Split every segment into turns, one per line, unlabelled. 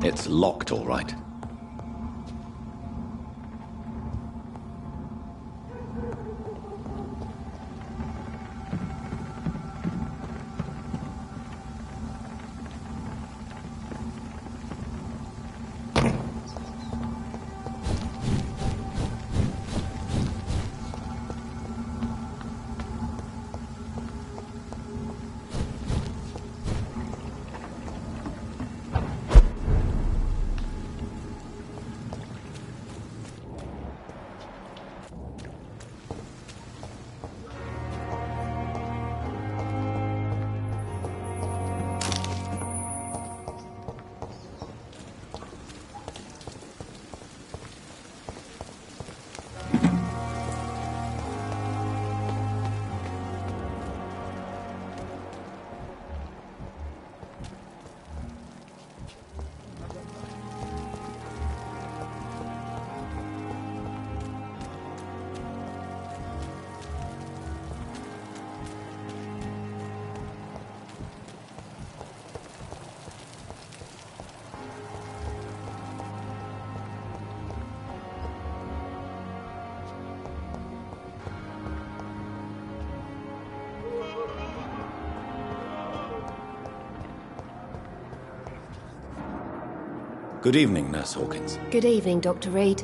It's locked, all right. Good evening, Nurse Hawkins.
Good evening, Dr. Reed.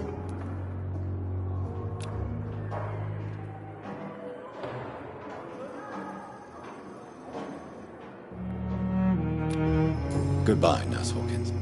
Goodbye, Nurse Hawkins.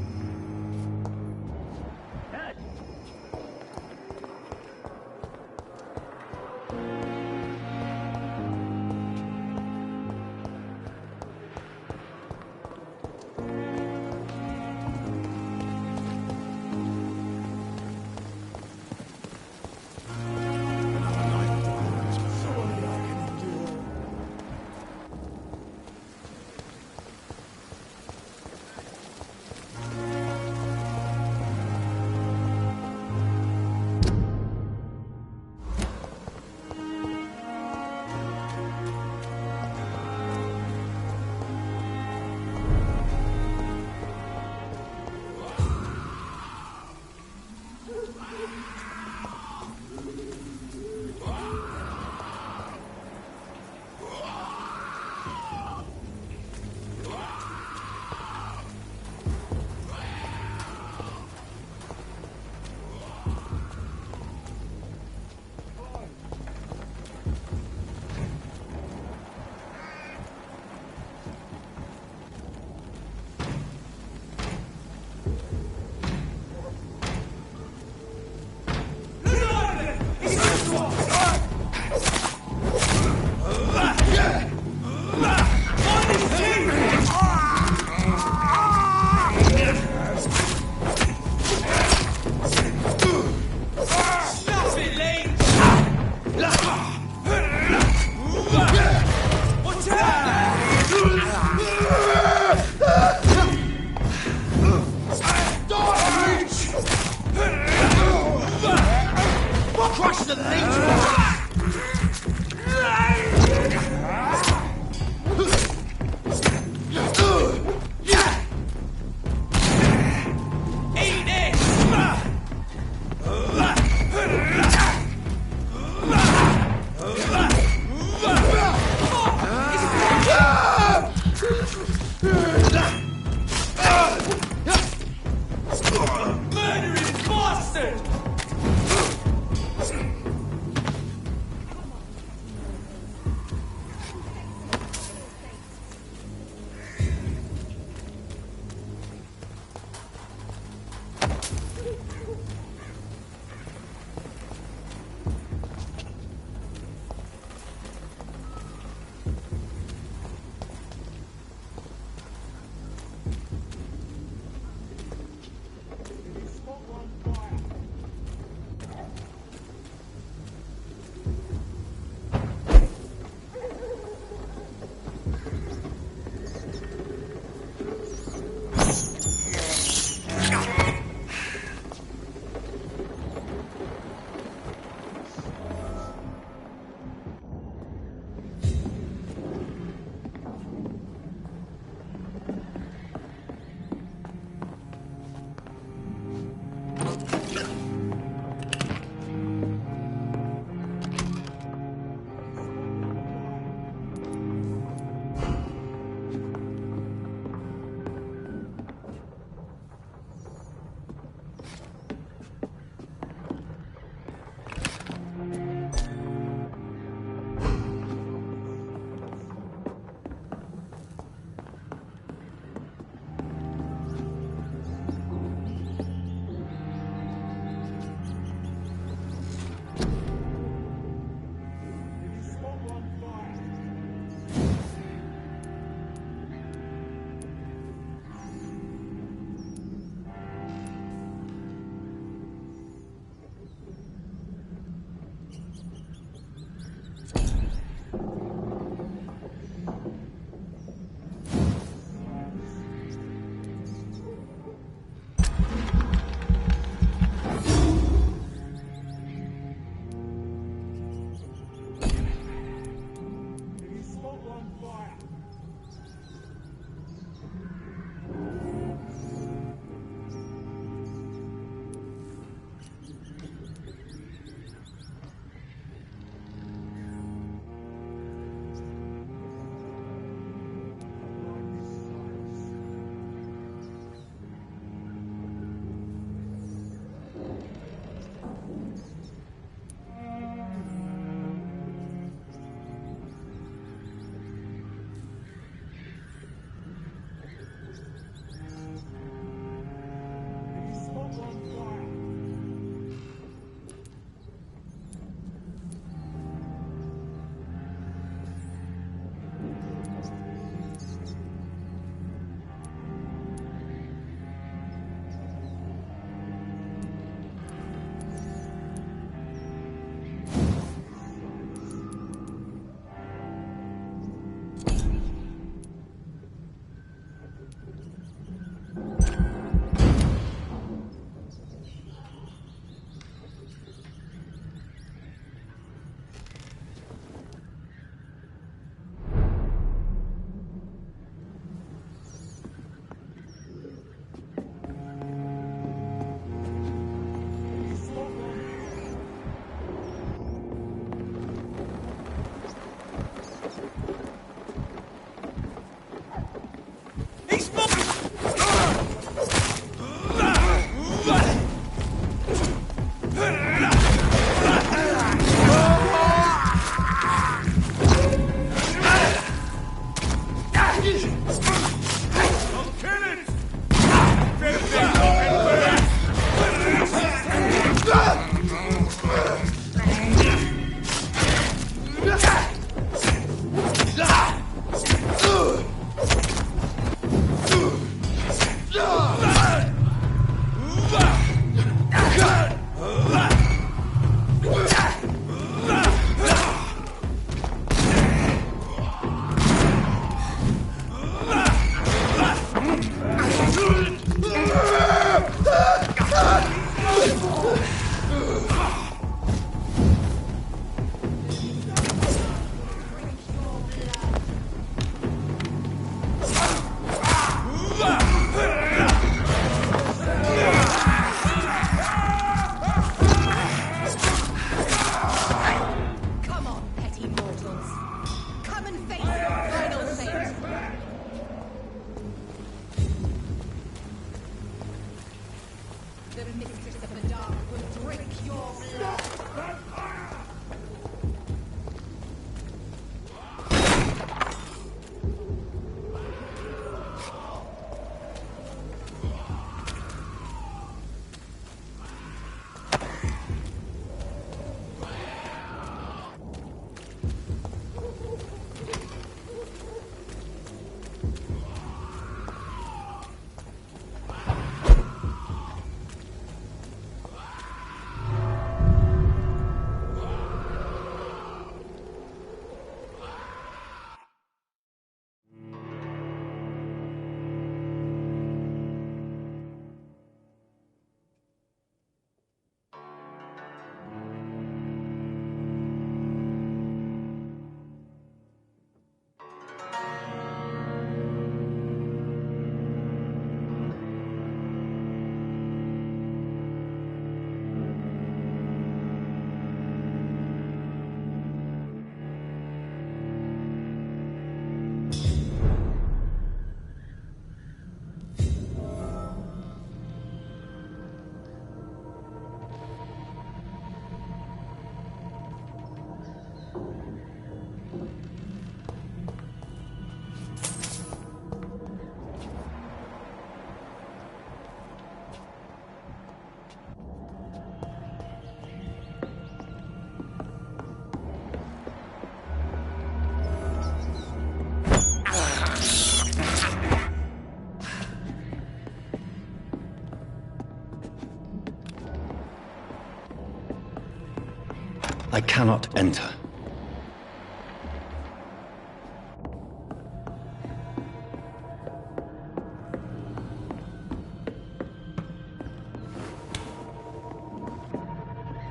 I cannot enter.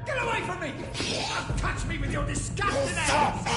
Get away from me! Don't touch me with your disgusting hands!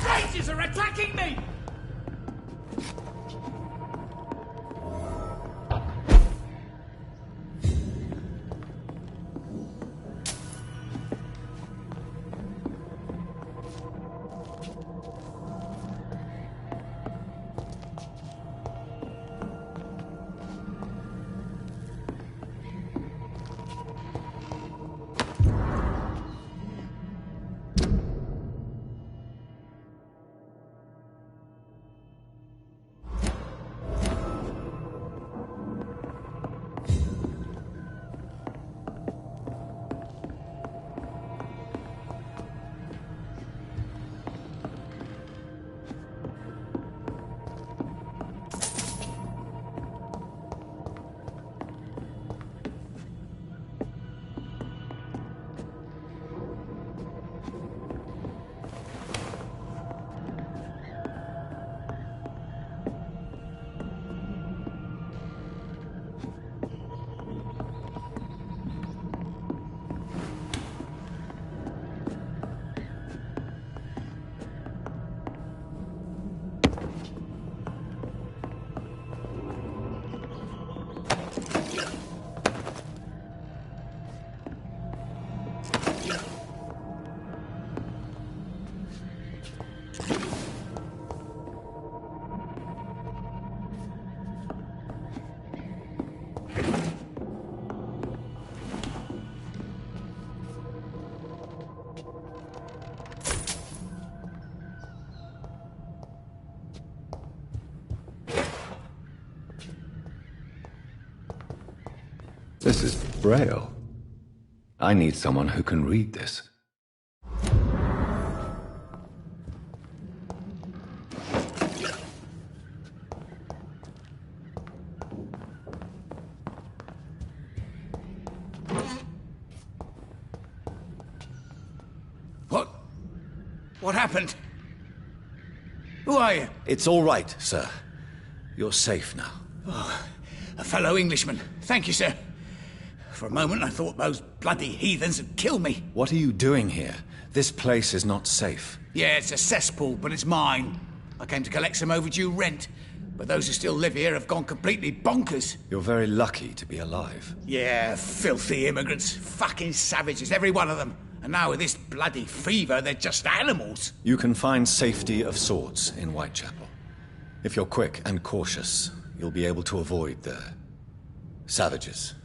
Strangers are attacking me!
This is Braille. I need someone who can read this.
What happened? Who are you?
It's all right, sir. You're safe now.
Oh, a fellow Englishman. Thank you, sir. For a moment I thought those bloody heathens had killed me.
What are you doing here? This place is not safe.
Yeah, it's a cesspool, but it's mine. I came to collect some overdue rent, but those who still live here have gone completely bonkers.
You're very lucky to be alive.
Yeah, filthy immigrants. Fucking savages, every one of them. And now with this bloody fever, they're just animals.
You can find safety of sorts in Whitechapel. If you're quick and cautious, you'll be able to avoid the savages.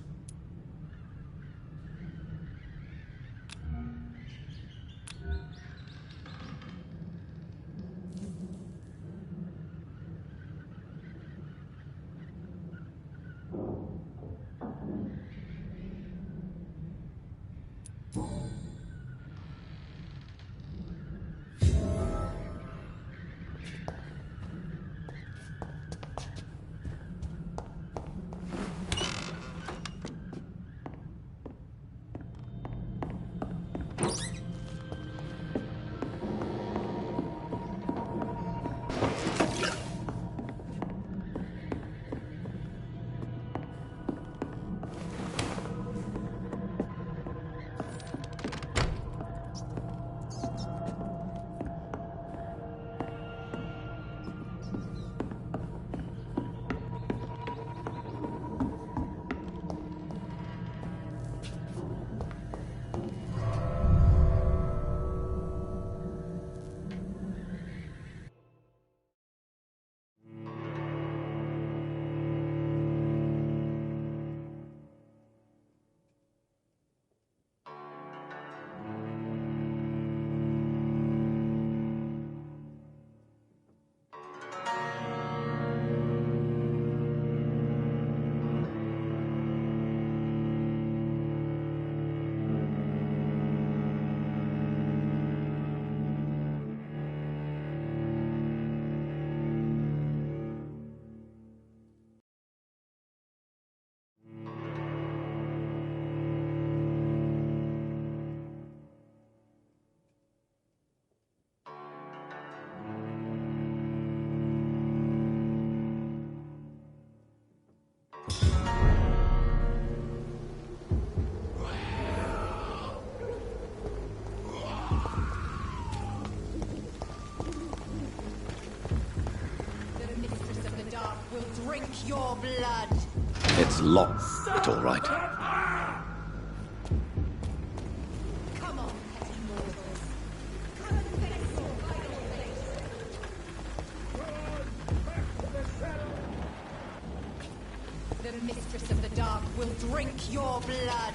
drink your blood.
It's locked, all right.
Come on, petty mortals. Come and face your final fate. The Mistress of the Dark will drink your blood.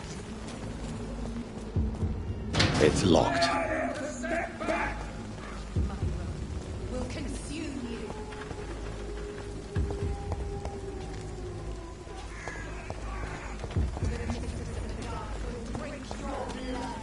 It's locked.
Step back! My will consume you. The Mistress of the Dark will drink your blood.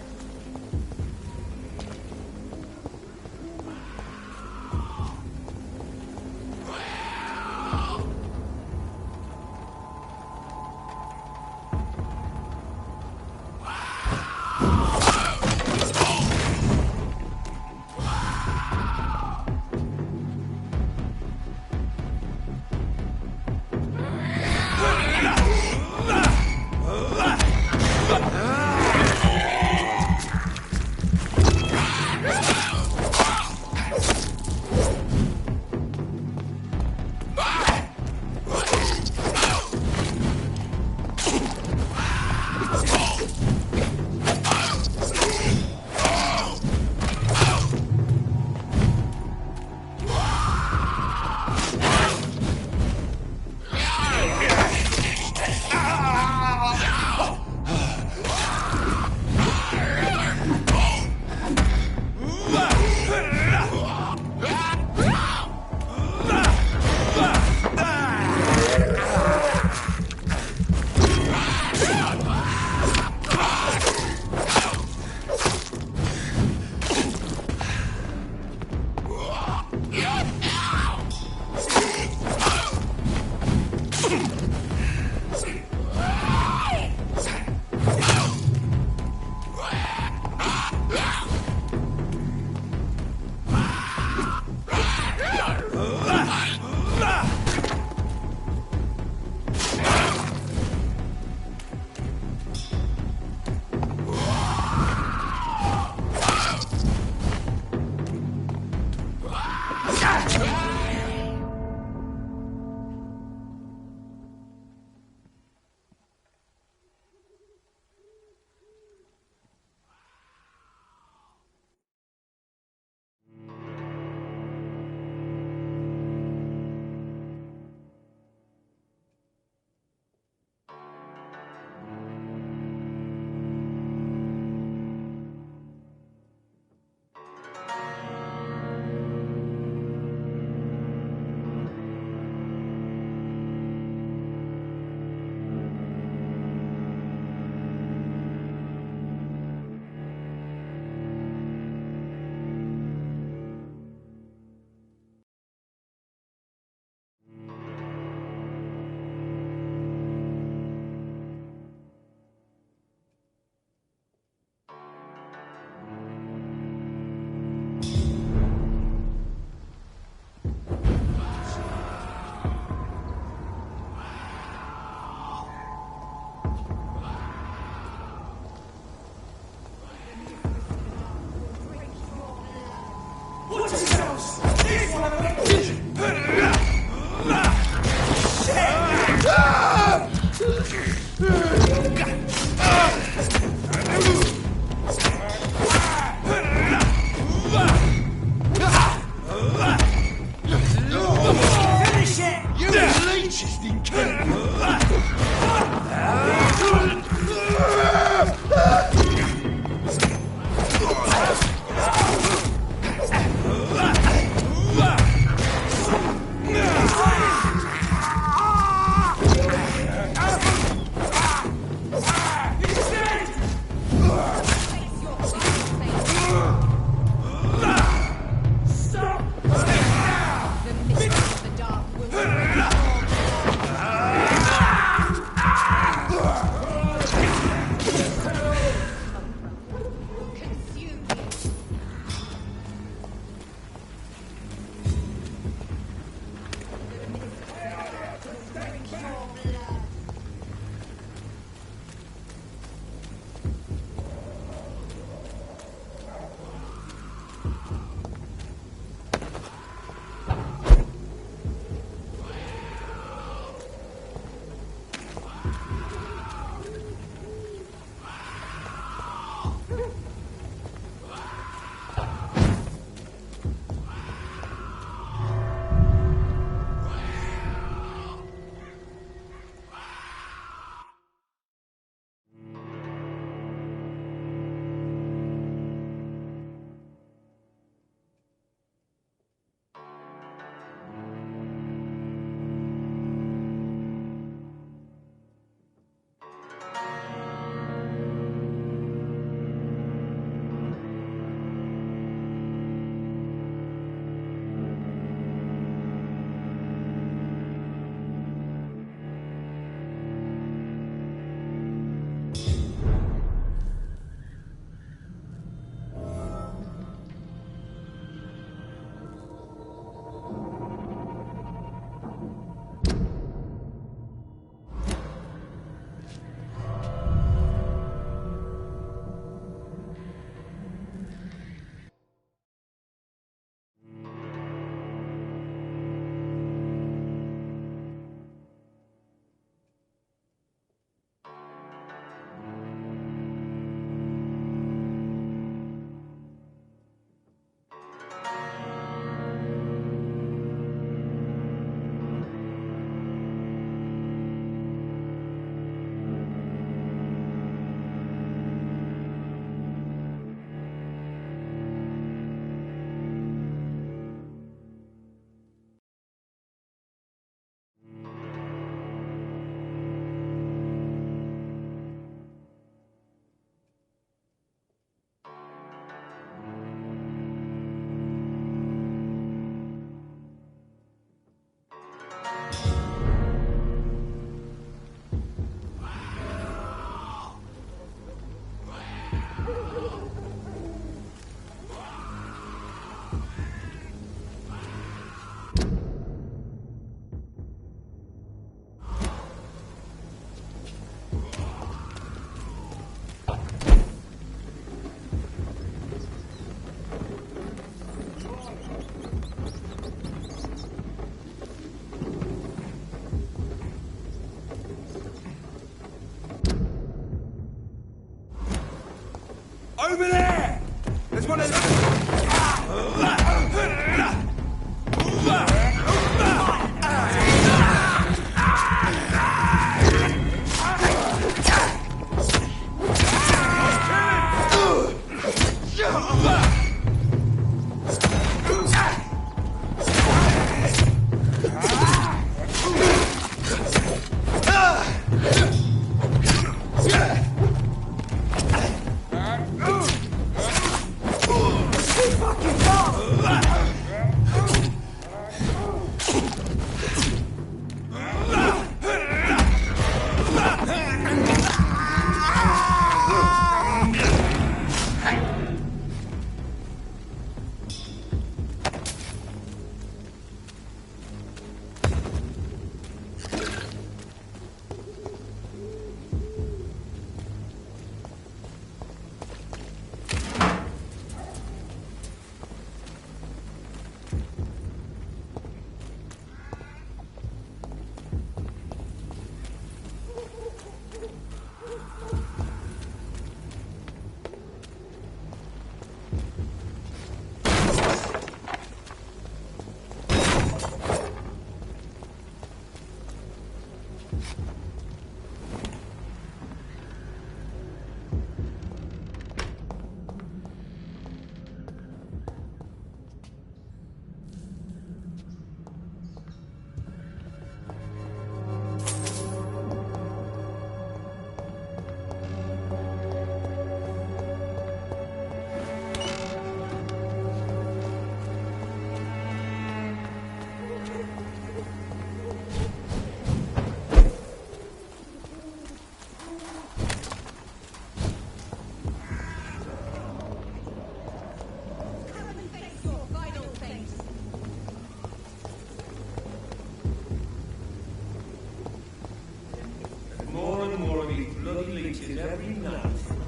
leases every night.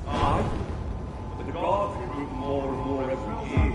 Aye. But the guards recruit more and more every year.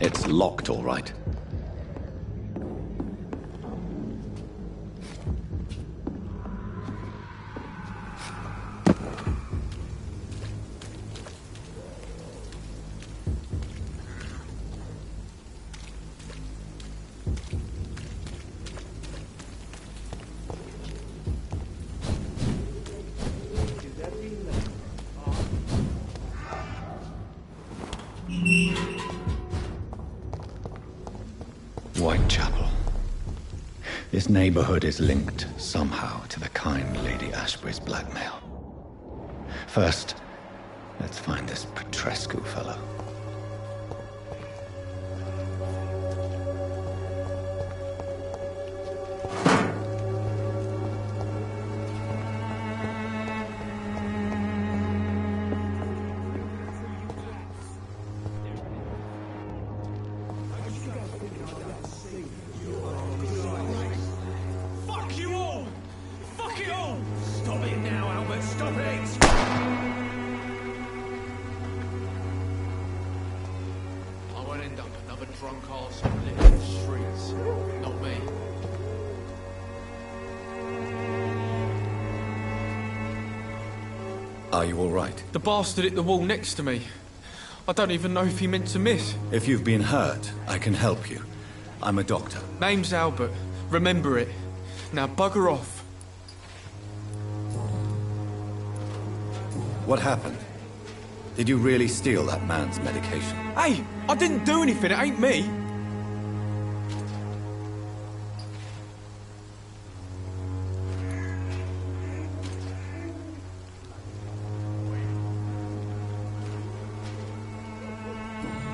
It's locked, all right. Whitechapel. This neighborhood is linked somehow to the kind Lady Ashbury's blackmail. First, let's find this Petrescu fellow. Are you all right?
The bastard hit the wall next to me. I don't even know if he meant to miss.
If you've been hurt, I can help you. I'm a doctor.
Name's Albert. Remember it. Now bugger off.
What happened? Did you really steal that man's medication?
Hey, I didn't do anything. It ain't me.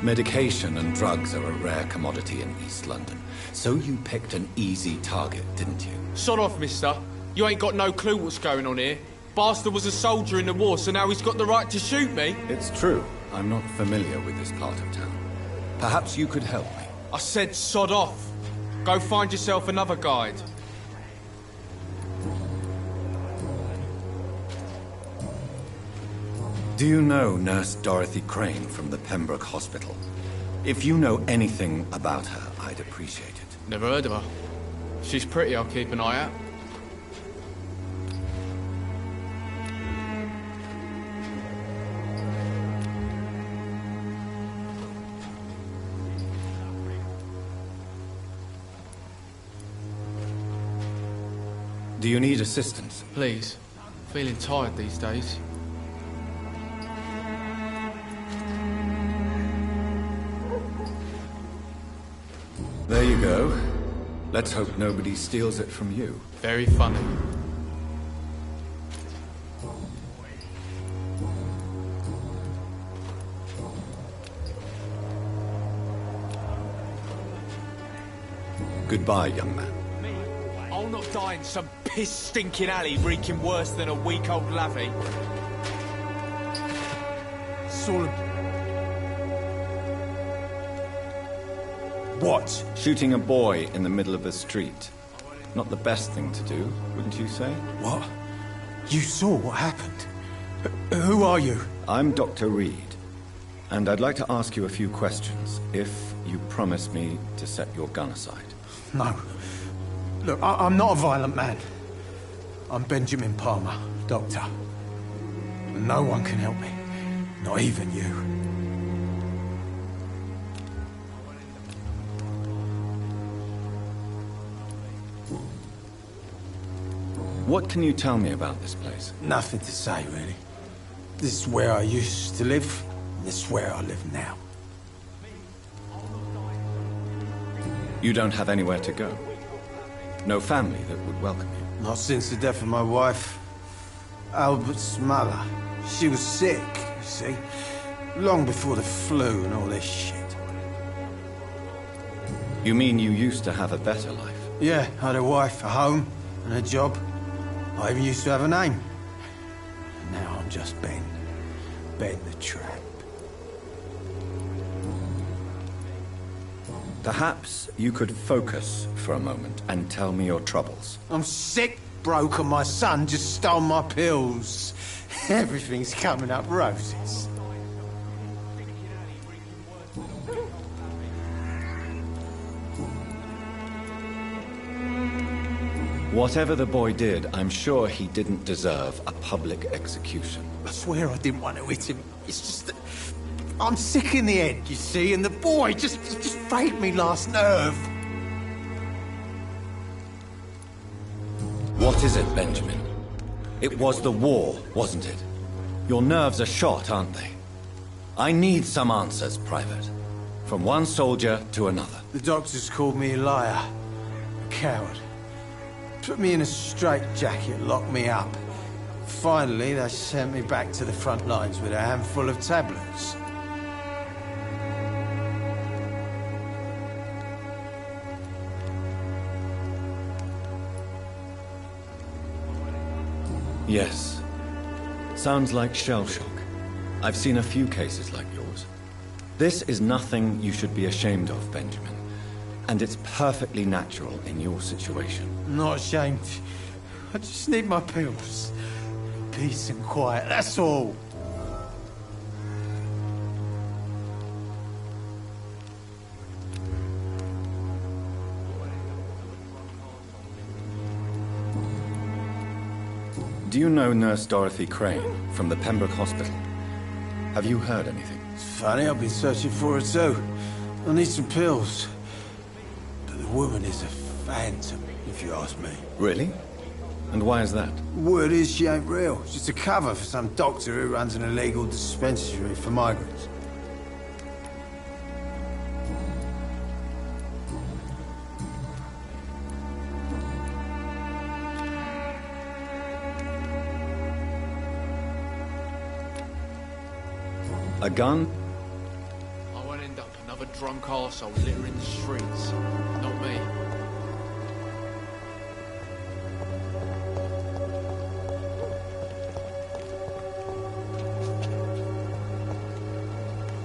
Medication and drugs are a rare commodity in East London. So you picked an easy target, didn't you?
Sod off, mister. You ain't got no clue what's going on here. Bastard was a soldier in the war, so now he's got the right to shoot me.
It's true. I'm not familiar with this part of town. Perhaps you could help me.
I said sod off. Go find yourself another guide.
Do you know Nurse Dorothy Crane from the Pembroke Hospital? If you know anything about her, I'd appreciate it.
Never heard of her. She's pretty, I'll keep an eye out.
Do you need assistance?
Please. Feeling tired these days.
There you go. Let's hope nobody steals it from you.
Very funny.
Goodbye, young man.
I'll not die in some piss-stinking alley reeking worse than a week-old lavvy.
Saw him. What?
Shooting a boy in the middle of the street. Not the best thing to do, wouldn't you say?
What? You saw what happened? Who are you?
I'm Dr. Reed, and I'd like to ask you a few questions, if you promise me to set your gun aside.
No. Look, I'm not a violent man. I'm Benjamin Palmer, doctor. And no one can help me. Not even you.
What can you tell me about this place?
Nothing to say, really. This is where I used to live, and this is where I live now.
You don't have anywhere to go? No family that would welcome you?
Not since the death of my wife, Albert's mother. She was sick, you see. Long before the flu and all this shit.
You mean you used to have a better life?
Yeah, I had a wife, a home, and a job. I even used to have a name. And now I'm just Ben. Ben the Tramp.
Perhaps you could focus for a moment and tell me your troubles.
I'm sick, broke, and my son just stole my pills. Everything's coming up roses.
Whatever the boy did, I'm sure he didn't deserve a public execution.
I swear I didn't want to hit him. It's just that I'm sick in the head, you see, and the boy just frayed me last nerve.
What is it, Benjamin? It was the war, wasn't it? Your nerves are shot, aren't they? I need some answers, Private. From one soldier to another.
The doctors called me a liar, a coward. Put me in a straitjacket, locked me up. Finally, they sent me back to the front lines with a handful of tablets.
Yes. Sounds like shell shock. I've seen a few cases like yours. This is nothing you should be ashamed of, Benjamin. And it's perfectly natural in your situation.
I'm not ashamed. I just need my pills. Peace and quiet, that's all.
Do you know Nurse Dorothy Crane from the Pembroke Hospital? Have you heard anything?
It's funny, I've been searching for her too. I need some pills. But the woman is a phantom, if you ask me.
Really? And why is that?
Word is she ain't real. She's a cover for some doctor who runs an illegal dispensary for migrants.
A gun?
I went in drunk arsehole littering the streets. Not me.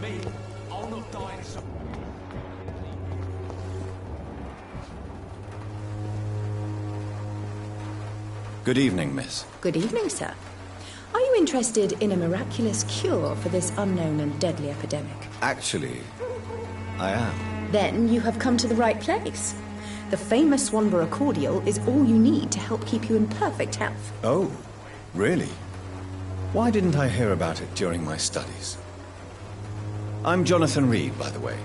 Me, I'll not die in some...
Good evening, miss.
Good evening, sir. Are you interested in a miraculous cure for this unknown and deadly epidemic?
Actually, I am.
Then you have come to the right place. The famous Swanborough cordial is all you need to help keep you in perfect health.
Oh, really? Why didn't I hear about it during my studies? I'm Jonathan Reed, by the way.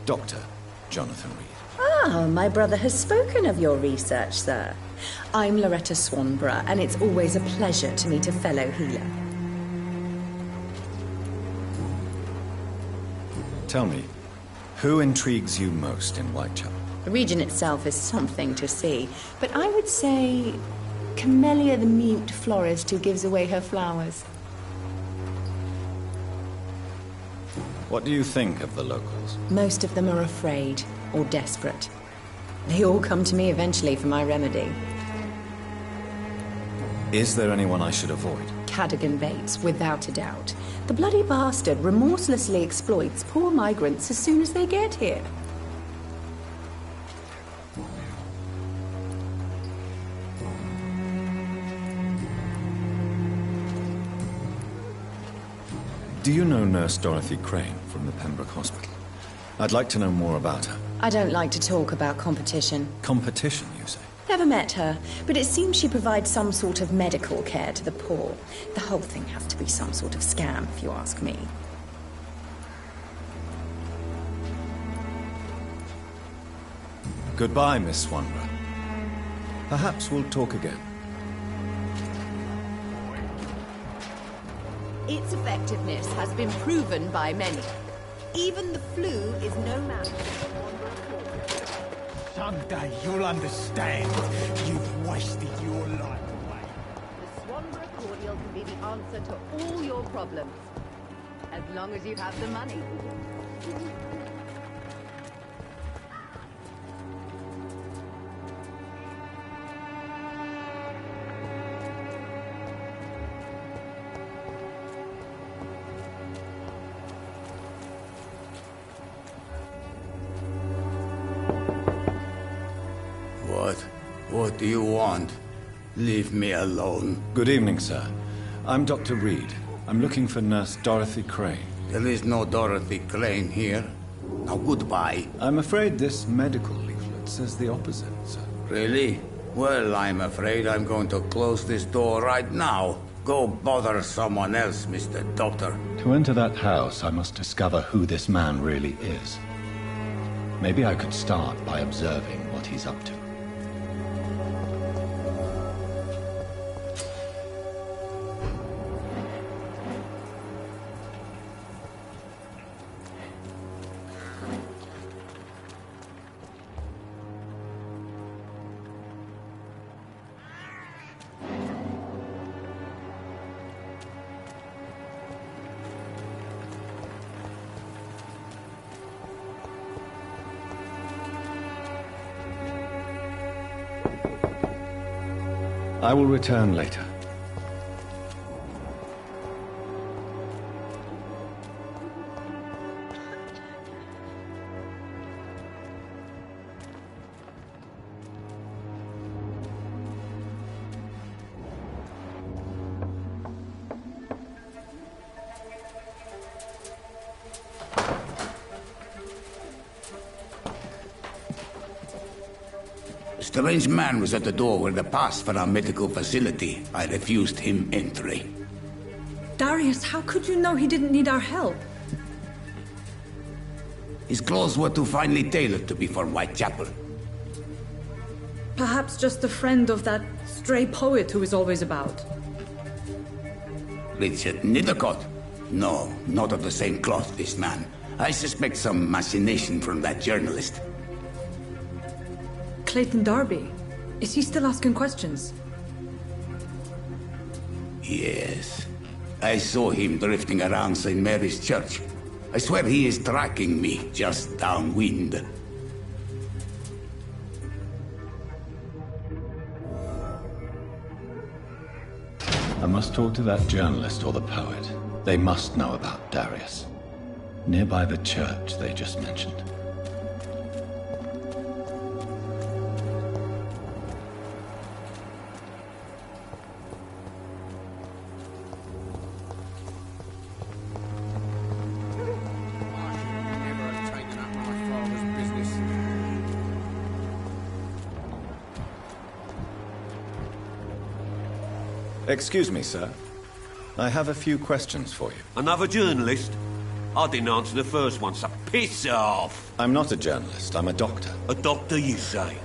Dr. Jonathan Reed.
Ah, my brother has spoken of your research, sir. I'm Loretta Swanborough, and it's always a pleasure to meet a fellow healer.
Tell me, who intrigues you most in Whitechapel?
The region itself is something to see, but I would say Camellia the mute florist who gives away her flowers.
What do you think of the locals?
Most of them are afraid or desperate. They all come to me eventually for my remedy.
Is there anyone I should avoid?
Cadogan Bates, without a doubt. The bloody bastard remorselessly exploits poor migrants as soon as they get here.
Do you know Nurse Dorothy Crane from the Pembroke Hospital? I'd like to know more about her.
I don't like to talk about competition.
Competition, you say?
Never met her, but it seems she provides some sort of medical care to the poor. The whole thing has to be some sort of scam, if you ask me.
Goodbye, Miss Swanborough. Perhaps we'll talk again.
Its effectiveness has been proven by many. Even the flu is no match.
Someday you'll understand. You've wasted your life away.
The Swanborough cordial can be the answer to all your problems. As long as you have the money.
What do you want? Leave me alone.
Good evening, sir. I'm Dr. Reed. I'm looking for Nurse Dorothy Crane.
There is no Dorothy Crane here. Now, goodbye.
I'm afraid this medical leaflet says the opposite, sir.
Really? Well, I'm afraid I'm going to close this door right now. Go bother someone else, Mr. Doctor.
To enter that house, I must discover who this man really is. Maybe I could start by observing what he's up to. I will return later.
A strange man was at the door with a pass for our medical facility. I refused him entry.
Darius, how could you know he didn't need our help?
His clothes were too finely tailored to be for Whitechapel.
Perhaps just a friend of that stray poet who is always about.
Richard Nethercott? No, not of the same cloth, this man. I suspect some machination from that journalist.
Clayton Darby. Is he still asking questions?
Yes. I saw him drifting around St. Mary's Church. I swear he is tracking me just downwind.
I must talk to that journalist or the poet. They must know about Darius. Nearby the church they just mentioned. Excuse me, sir. I have a few questions for you.
Another journalist? I didn't answer the first one, so piss off!
I'm not a journalist, I'm a doctor.
A doctor, you say?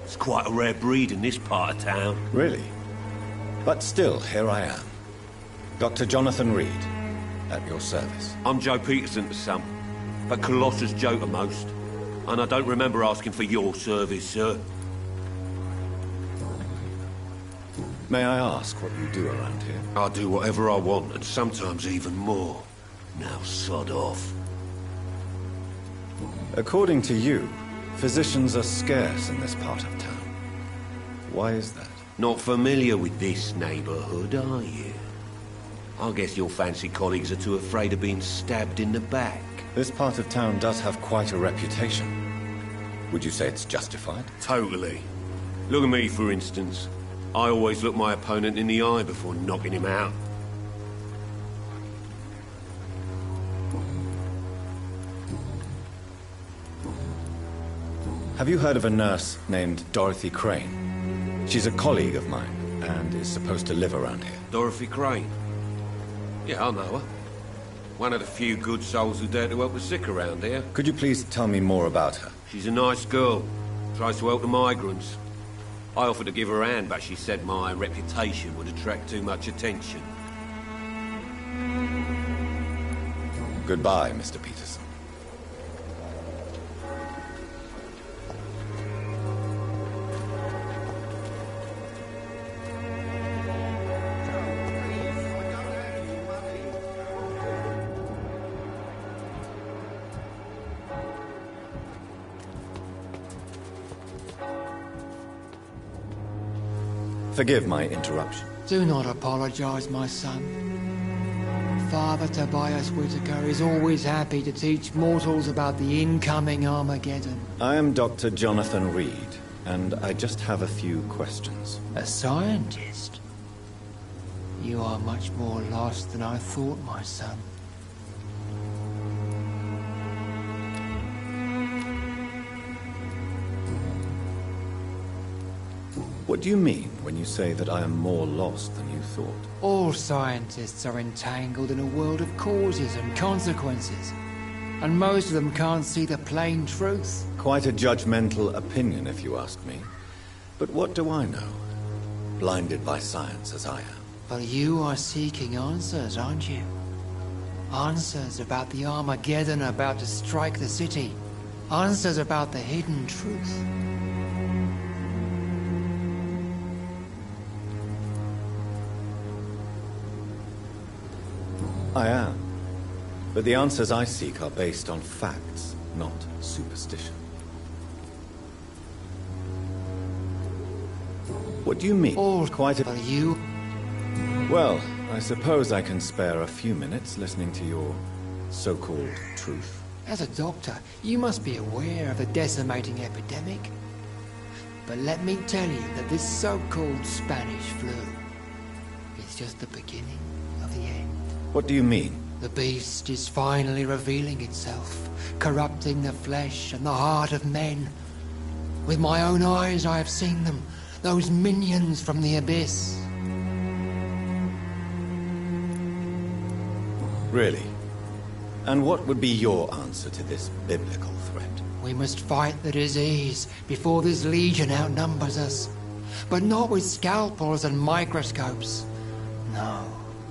It's quite a rare breed in this part of town.
Really? But still, here I am. Dr. Jonathan Reed, at your service.
I'm Joe Peterson to some, but Colossus Joe to most. And I don't remember asking for your service, sir.
May I ask what you do around here?
I do whatever I want, and sometimes even more. Now sod off.
According to you, physicians are scarce in this part of town. Why is that?
Not familiar with this neighborhood, are you? I guess your fancy colleagues are too afraid of being stabbed in the back.
This part of town does have quite a reputation. Would you say it's justified?
Totally. Look at me, for instance. I always look my opponent in the eye before knocking him out.
Have you heard of a nurse named Dorothy Crane? She's a colleague of mine, and is supposed to live around here.
Dorothy Crane? Yeah, I know her. One of the few good souls who dare to help the sick around here.
Could you please tell me more about her?
She's a nice girl. Tries to help the migrants. I offered to give her a hand, but she said my reputation would attract too much attention.
Goodbye, Mr. Peterson. Forgive my interruption.
Do not apologize, my son. Father Tobias Whitaker is always happy to teach mortals about the incoming Armageddon.
I am Dr. Jonathan Reed, and I just have a few questions.
A scientist? You are much more lost than I thought, my son.
What do you mean when you say that I am more lost than you thought?
All scientists are entangled in a world of causes and consequences, and most of them can't see the plain truth.
Quite a judgmental opinion, if you ask me. But what do I know? Blinded by science as I am.
But you are seeking answers, aren't you? Answers about the Armageddon about to strike the city. Answers about the hidden truth.
I am. But the answers I seek are based on facts, not superstition. What do you mean?
All
quite a...
But you...
Well, I suppose I can spare a few minutes listening to your so-called truth.
As a doctor, you must be aware of the decimating epidemic. But let me tell you that this so-called Spanish flu is just the beginning of the end.
What do you mean?
The beast is finally revealing itself, corrupting the flesh and the heart of men. With my own eyes I have seen them, those minions from the abyss.
Really? And what would be your answer to this biblical threat?
We must fight the disease before this legion outnumbers us. But not with scalpels and microscopes. No.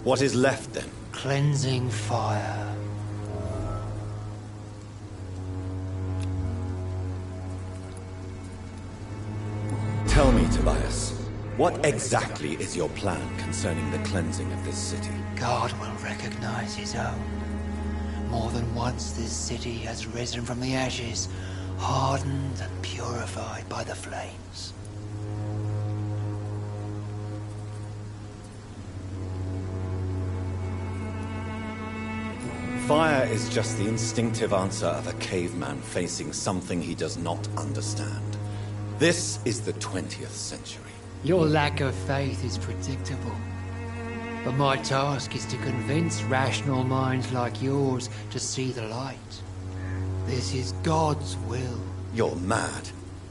What is left then?
Cleansing fire.
Tell me, Tobias, what exactly is your plan concerning the cleansing of this city?
God will recognize his own. More than once this city has risen from the ashes, hardened and purified by the flames.
Fire is just the instinctive answer of a caveman facing something he does not understand. This is the 20th century.
Your lack of faith is predictable. But my task is to convince rational minds like yours to see the light. This is God's will.
You're mad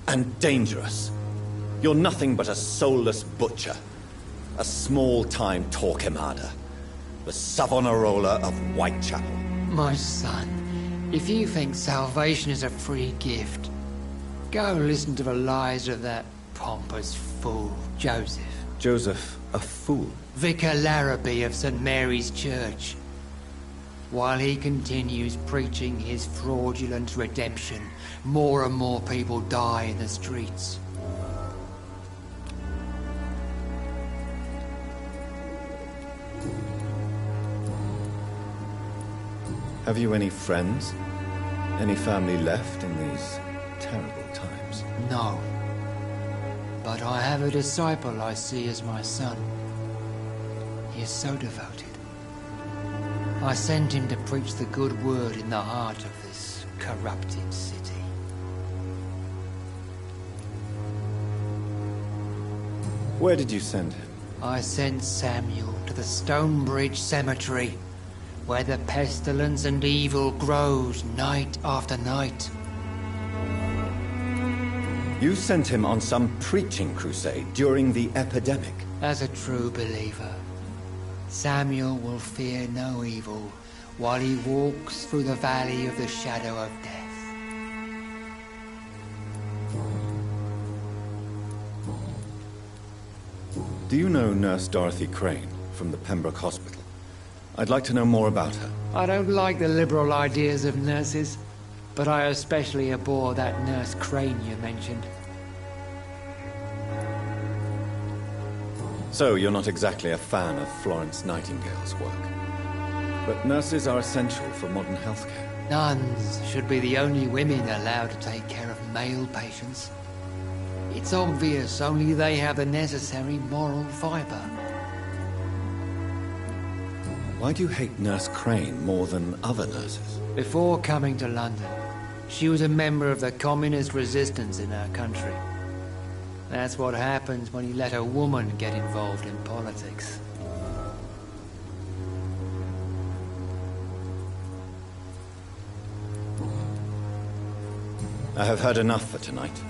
and dangerous. You're nothing but a soulless butcher. A small-time Torquemada. The Savonarola of Whitechapel.
My son, if you think salvation is a free gift, go listen to the lies of that pompous fool, Joseph.
Joseph, a fool?
Vicar Larrabee of St. Mary's Church. While he continues preaching his fraudulent redemption, more and more people die in the streets.
Have you any friends? Any family left in these terrible times?
No. But I have a disciple I see as my son. He is so devoted. I sent him to preach the good word in the heart of this corrupted city.
Where did you send him?
I sent Samuel to the Stonebridge Cemetery, where the pestilence and evil grows night after night.
You sent him on some preaching crusade during the epidemic.
As a true believer, Samuel will fear no evil while he walks through the valley of the shadow of death.
Do you know Nurse Dorothy Crane from the Pembroke Hospital? I'd like to know more about her.
I don't like the liberal ideas of nurses, but I especially abhor that Nurse Crane you mentioned.
So, you're not exactly a fan of Florence Nightingale's work. But nurses are essential for modern healthcare.
Nuns should be the only women allowed to take care of male patients. It's obvious only they have the necessary moral fiber.
Why do you hate Nurse Crane more than other nurses?
Before coming to London, she was a member of the communist resistance in our country. That's what happens when you let a woman get involved in politics.
I have heard enough for tonight.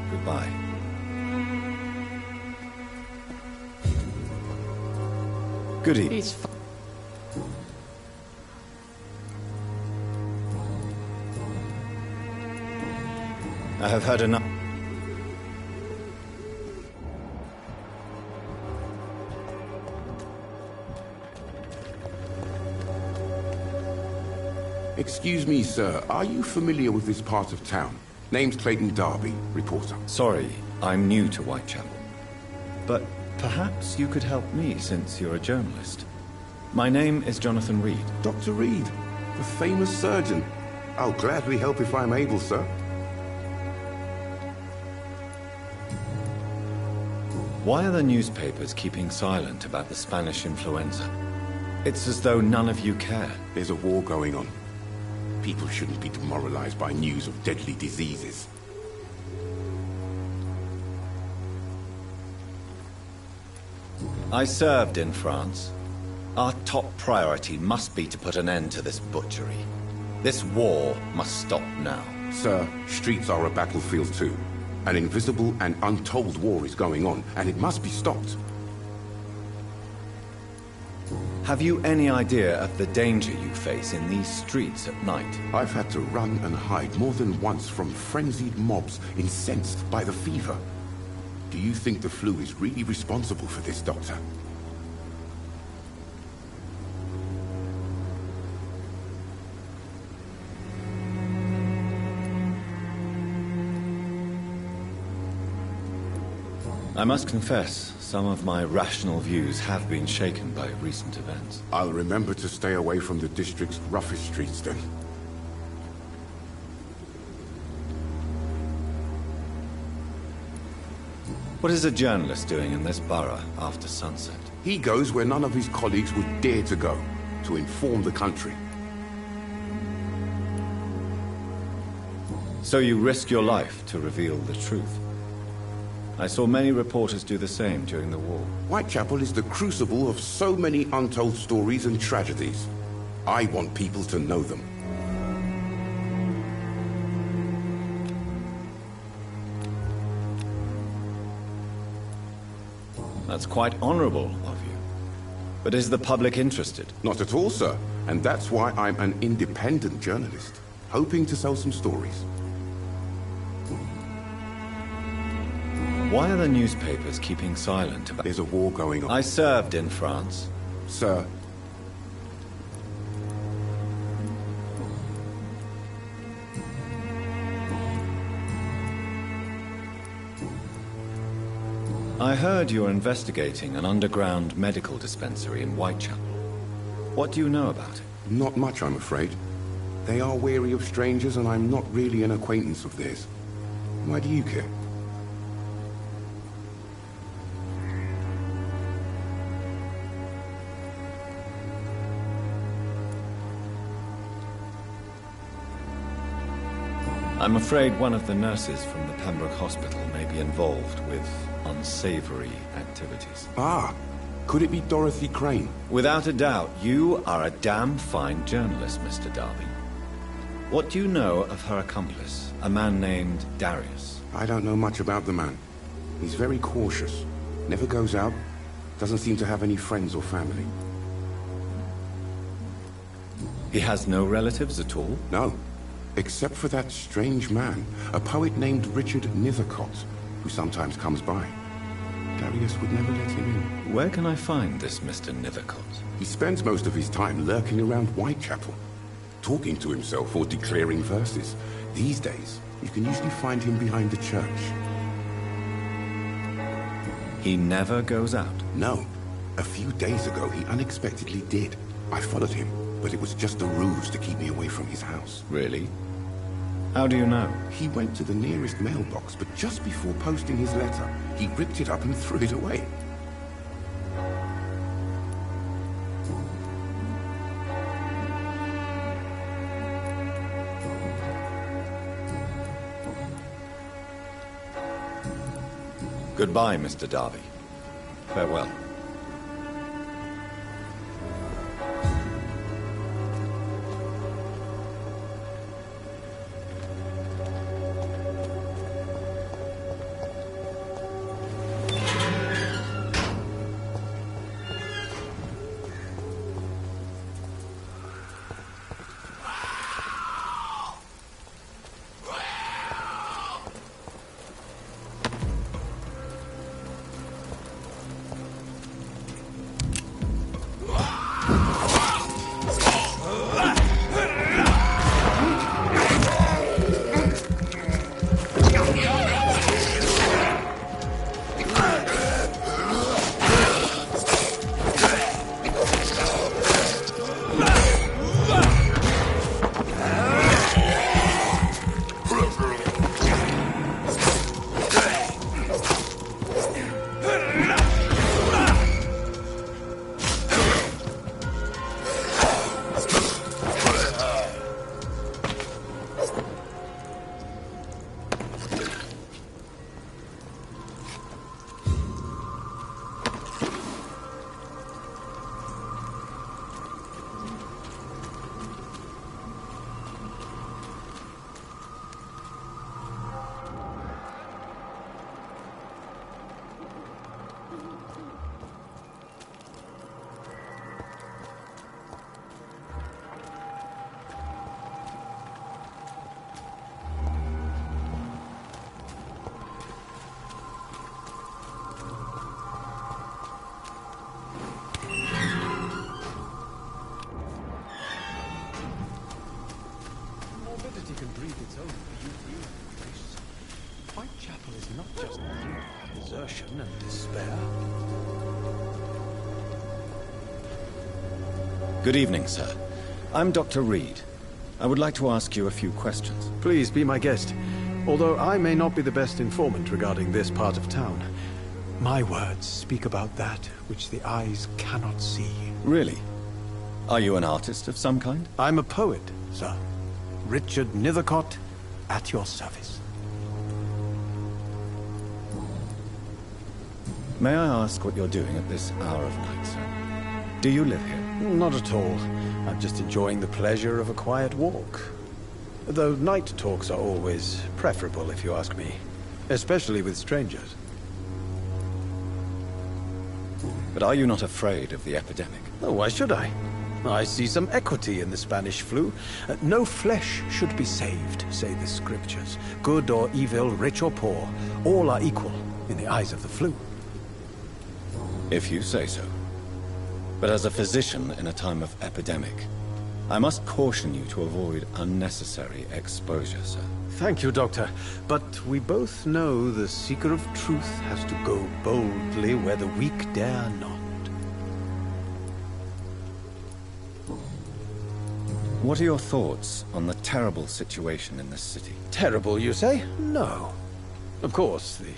Goodbye. Good evening. I have heard enough.
Excuse me, sir. Are you familiar with this part of town? Name's Clayton Darby, reporter.
Sorry, I'm new to Whitechapel. But perhaps you could help me since you're a journalist. My name is Jonathan Reed.
Dr. Reed, the famous surgeon. I'll gladly help if I'm able, sir.
Why are the newspapers keeping silent about the Spanish influenza? It's as though none of you care.
There's a war going on. People shouldn't be demoralized by news of deadly diseases.
I served in France. Our top priority must be to put an end to this butchery. This war must stop now.
Sir, streets are a battlefield too. An invisible and untold war is going on, and it must be stopped.
Have you any idea of the danger you face in these streets at night?
I've had to run and hide more than once from frenzied mobs incensed by the fever. Do you think the flu is really responsible for this, Doctor?
I must confess, some of my rational views have been shaken by recent events.
I'll remember to stay away from the district's roughest streets then.
What is a journalist doing in this borough after sunset?
He goes where none of his colleagues would dare to go, to inform the country.
So you risk your life to reveal the truth. I saw many reporters do the same during the war.
Whitechapel is the crucible of so many untold stories and tragedies. I want people to know them.
That's quite honorable of you. But is the public interested?
Not at all, sir. And that's why I'm an independent journalist, hoping to sell some stories.
Why are the newspapers keeping silent about...
There's a war going on.
I served in France.
Sir.
I heard you're investigating an underground medical dispensary in Whitechapel. What do you know about it?
Not much, I'm afraid. They are wary of strangers, and I'm not really an acquaintance of theirs. Why do you care?
I'm afraid one of the nurses from the Pembroke Hospital may be involved with unsavory activities.
Ah, could it be Dorothy Crane?
Without a doubt, you are a damn fine journalist, Mr. Darby. What do you know of her accomplice, a man named Darius?
I don't know much about the man. He's very cautious, never goes out, doesn't seem to have any friends or family.
He has no relatives at all?
No. Except for that strange man, a poet named Richard Nethercott, who sometimes comes by. Darius would never let him in.
Where can I find this Mr. Nethercott?
He spends most of his time lurking around Whitechapel, talking to himself or declaring verses. These days, you can usually find him behind the church.
He never goes out?
No. A few days ago, he unexpectedly did. I followed him, but it was just a ruse to keep me away from his house.
Really? How do you know?
He went to the nearest mailbox, but just before posting his letter, he ripped it up and threw it away.
Goodbye, Mr. Darby. Farewell.
Morbidity can breathe its own beauty. Whitechapel is not just beautiful.
desertion and despair.
Good evening, sir. I'm Dr. Reed. I would like to ask you a few questions.
Please be my guest. Although I may not be the best informant regarding this part of town, my words speak about that which the eyes cannot see.
Really? Are you an artist of some kind?
I'm a poet, sir. Richard Nethercott, at your service.
May I ask what you're doing at this hour of night, sir? Do you live here?
Not at all. I'm just enjoying the pleasure of a quiet walk. Though night talks are always preferable, if you ask me. Especially with strangers.
But are you not afraid of the epidemic?
Oh, why should I? I see some equity in the Spanish flu. No flesh should be saved, say the scriptures. Good or evil, rich or poor, all are equal in the eyes of the flu.
If you say so. But as a physician in a time of epidemic, I must caution you to avoid unnecessary exposure, sir.
Thank you, Doctor. But we both know the seeker of truth has to go boldly where the weak dare not.
What are your thoughts on the terrible situation in this city?
Terrible, you say? No. Of course, the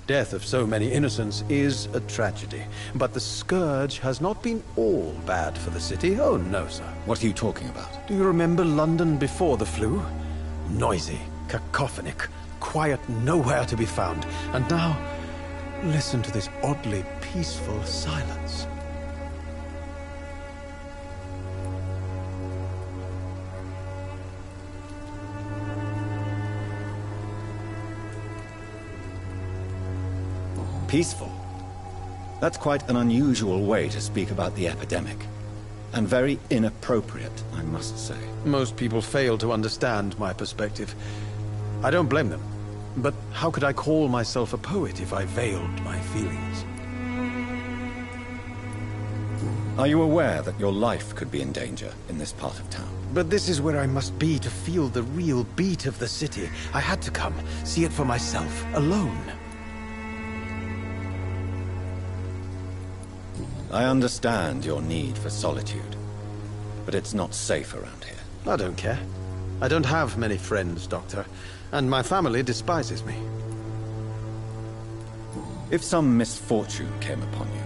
death of so many innocents is a tragedy. But the scourge has not been all bad for the city. Oh, no, sir.
What are you talking about?
Do you remember London before the flu? Noisy, cacophonic, quiet nowhere to be found. And now, listen to this oddly peaceful silence.
Peaceful? That's quite an unusual way to speak about the epidemic. And very inappropriate, I must say.
Most people fail to understand my perspective. I don't blame them. But how could I call myself a poet if I veiled my feelings?
Are you aware that your life could be in danger in this part of town?
But this is where I must be to feel the real beat of the city. I had to come, see it for myself, alone.
I understand your need for solitude, but it's not safe around here.
I don't care. I don't have many friends, Doctor, and my family despises me.
If some misfortune came upon you,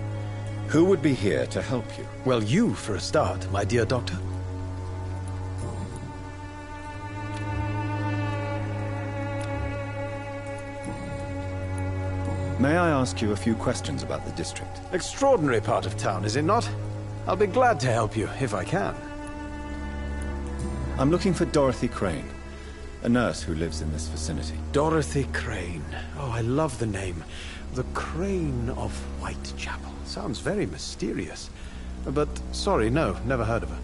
who would be here to help you?
Well, you for a start, my dear Doctor.
May I ask you a few questions about the district?
Extraordinary part of town, is it not? I'll be glad to help you, if I can.
I'm looking for Dorothy Crane, a nurse who lives in this vicinity.
Dorothy Crane. Oh, I love the name. The Crane of Whitechapel. Sounds very mysterious. But, sorry, no, never heard of her.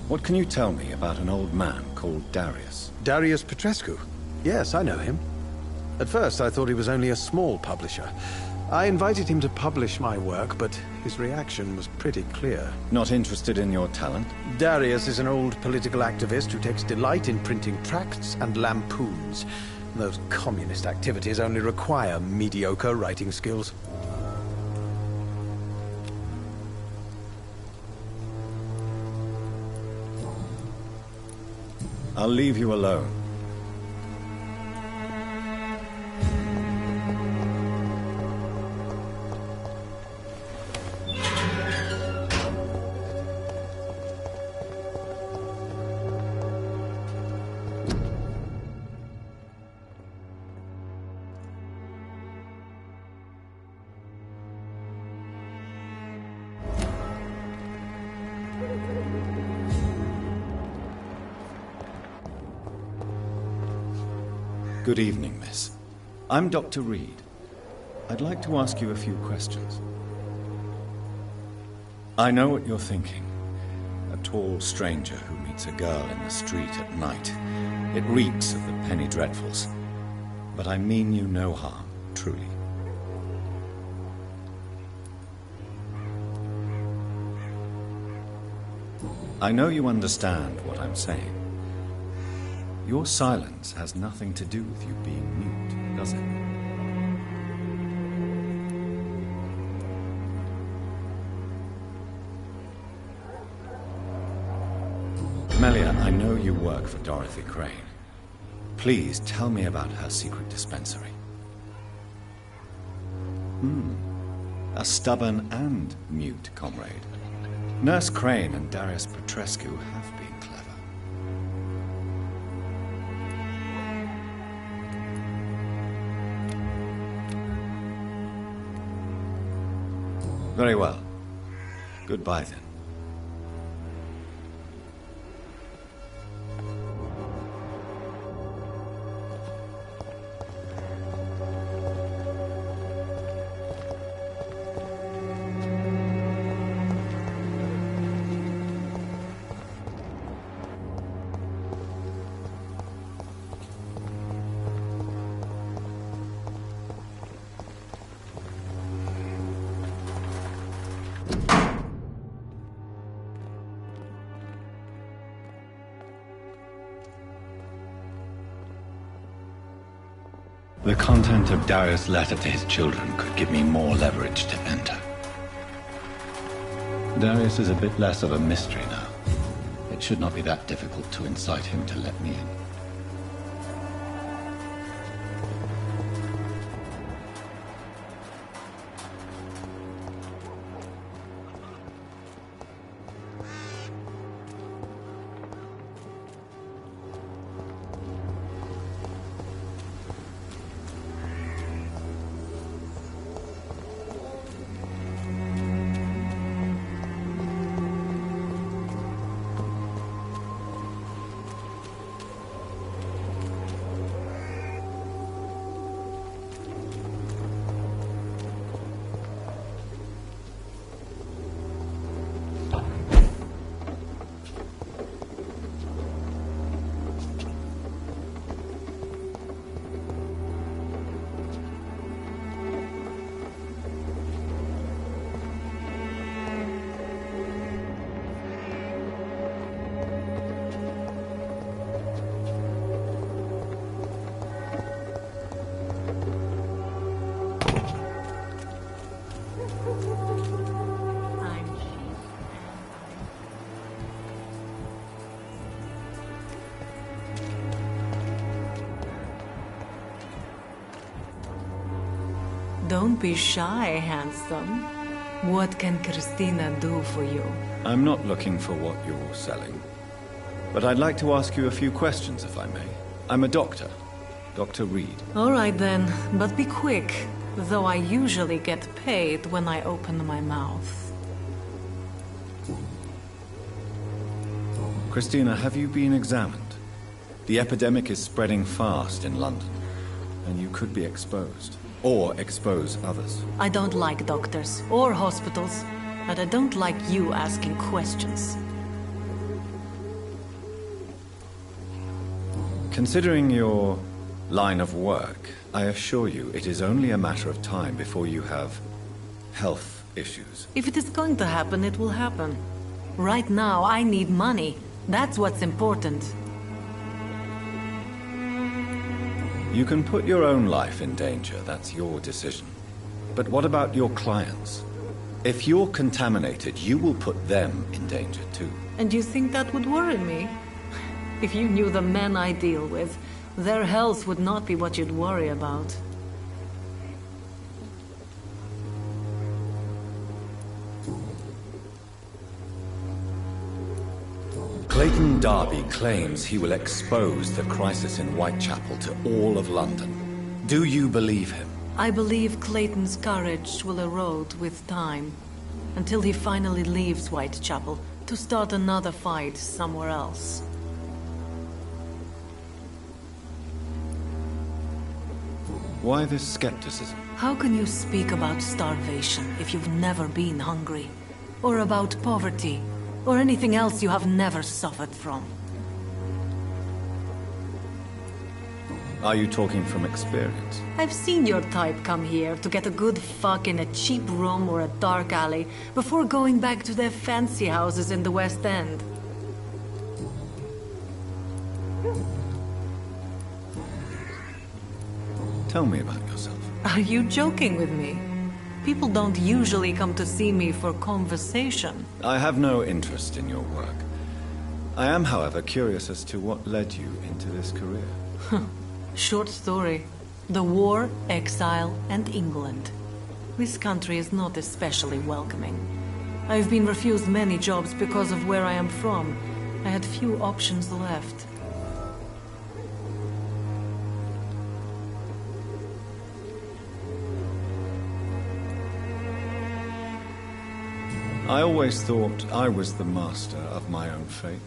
What can you tell me about an old man called Darius?
Darius Petrescu? Yes, I know him. At first, I thought he was only a small publisher. I invited him to publish my work, but his reaction was pretty clear.
Not interested in your talent?
Darius is an old political activist who takes delight in printing tracts and lampoons. Those communist activities only require mediocre writing skills.
I'll leave you alone. Good evening, miss. I'm Dr. Reed. I'd like to ask you a few questions. I know what you're thinking. A tall stranger who meets a girl in the street at night. It reeks of the penny dreadfuls. But I mean you no harm, truly. I know you understand what I'm saying. Your silence has nothing to do with you being mute, does it? Melia, I know you work for Dorothy Crane. Please tell me about her secret dispensary. A stubborn and mute comrade. Nurse Crane and Darius Petrescu have been clever. Very well. Goodbye then. The content of Darius' letter to his children could give me more leverage to enter. Darius is a bit less of a mystery now. It should not be that difficult to incite him to let me in.
Don't be shy, handsome. What can Christina do for you?
I'm not looking for what you're selling. But I'd like to ask you a few questions, if I may. I'm a doctor. Dr. Reed.
All right then, but be quick. Though I usually get paid when I open my mouth.
Christina, have you been examined? The epidemic is spreading fast in London, and you could be exposed. Or expose others.
I don't like doctors or hospitals, but I don't like you asking questions.
Considering your line of work, I assure you it is only a matter of time before you have health issues.
If it is going to happen, it will happen. Right now, I need money. That's what's important.
You can put your own life in danger, that's your decision. But what about your clients? If you're contaminated, you will put them in danger too.
And you think that would worry me? If you knew the men I deal with, their health would not be what you'd worry about.
Clayton Darby claims he will expose the crisis in Whitechapel to all of London. Do you believe him?
I believe Clayton's courage will erode with time, until he finally leaves Whitechapel to start another fight somewhere else.
Why this skepticism?
How can you speak about starvation if you've never been hungry? Or about poverty? Or anything else you have never suffered from?
Are you talking from experience?
I've seen your type come here to get a good fuck in a cheap room or a dark alley before going back to their fancy houses in the West End.
Tell me about yourself.
Are you joking with me? People don't usually come to see me for conversation.
I have no interest in your work. I am, however, curious as to what led you into this career.
Short story. The war, exile, and England. This country is not especially welcoming. I've been refused many jobs because of where I am from. I had few options left.
I always thought I was the master of my own fate.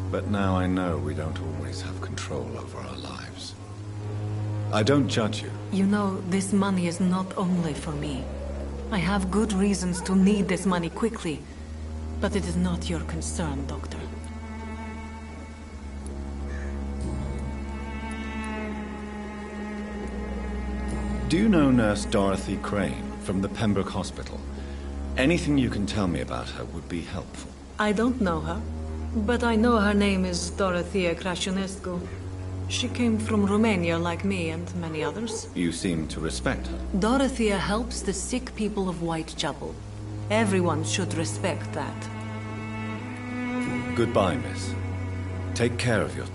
But now I know we don't always have control over our lives. I don't judge you.
You know, this money is not only for me. I have good reasons to need this money quickly. But it is not your concern, Doctor.
Do you know Nurse Dorothy Crane from the Pembroke Hospital? Anything you can tell me about her would be helpful.
I don't know her, but I know her name is Dorothea Crăciunescu. She came from Romania like me and many others.
You seem to respect her.
Dorothea helps the sick people of Whitechapel. Everyone should respect that.
Goodbye, miss. Take care of your...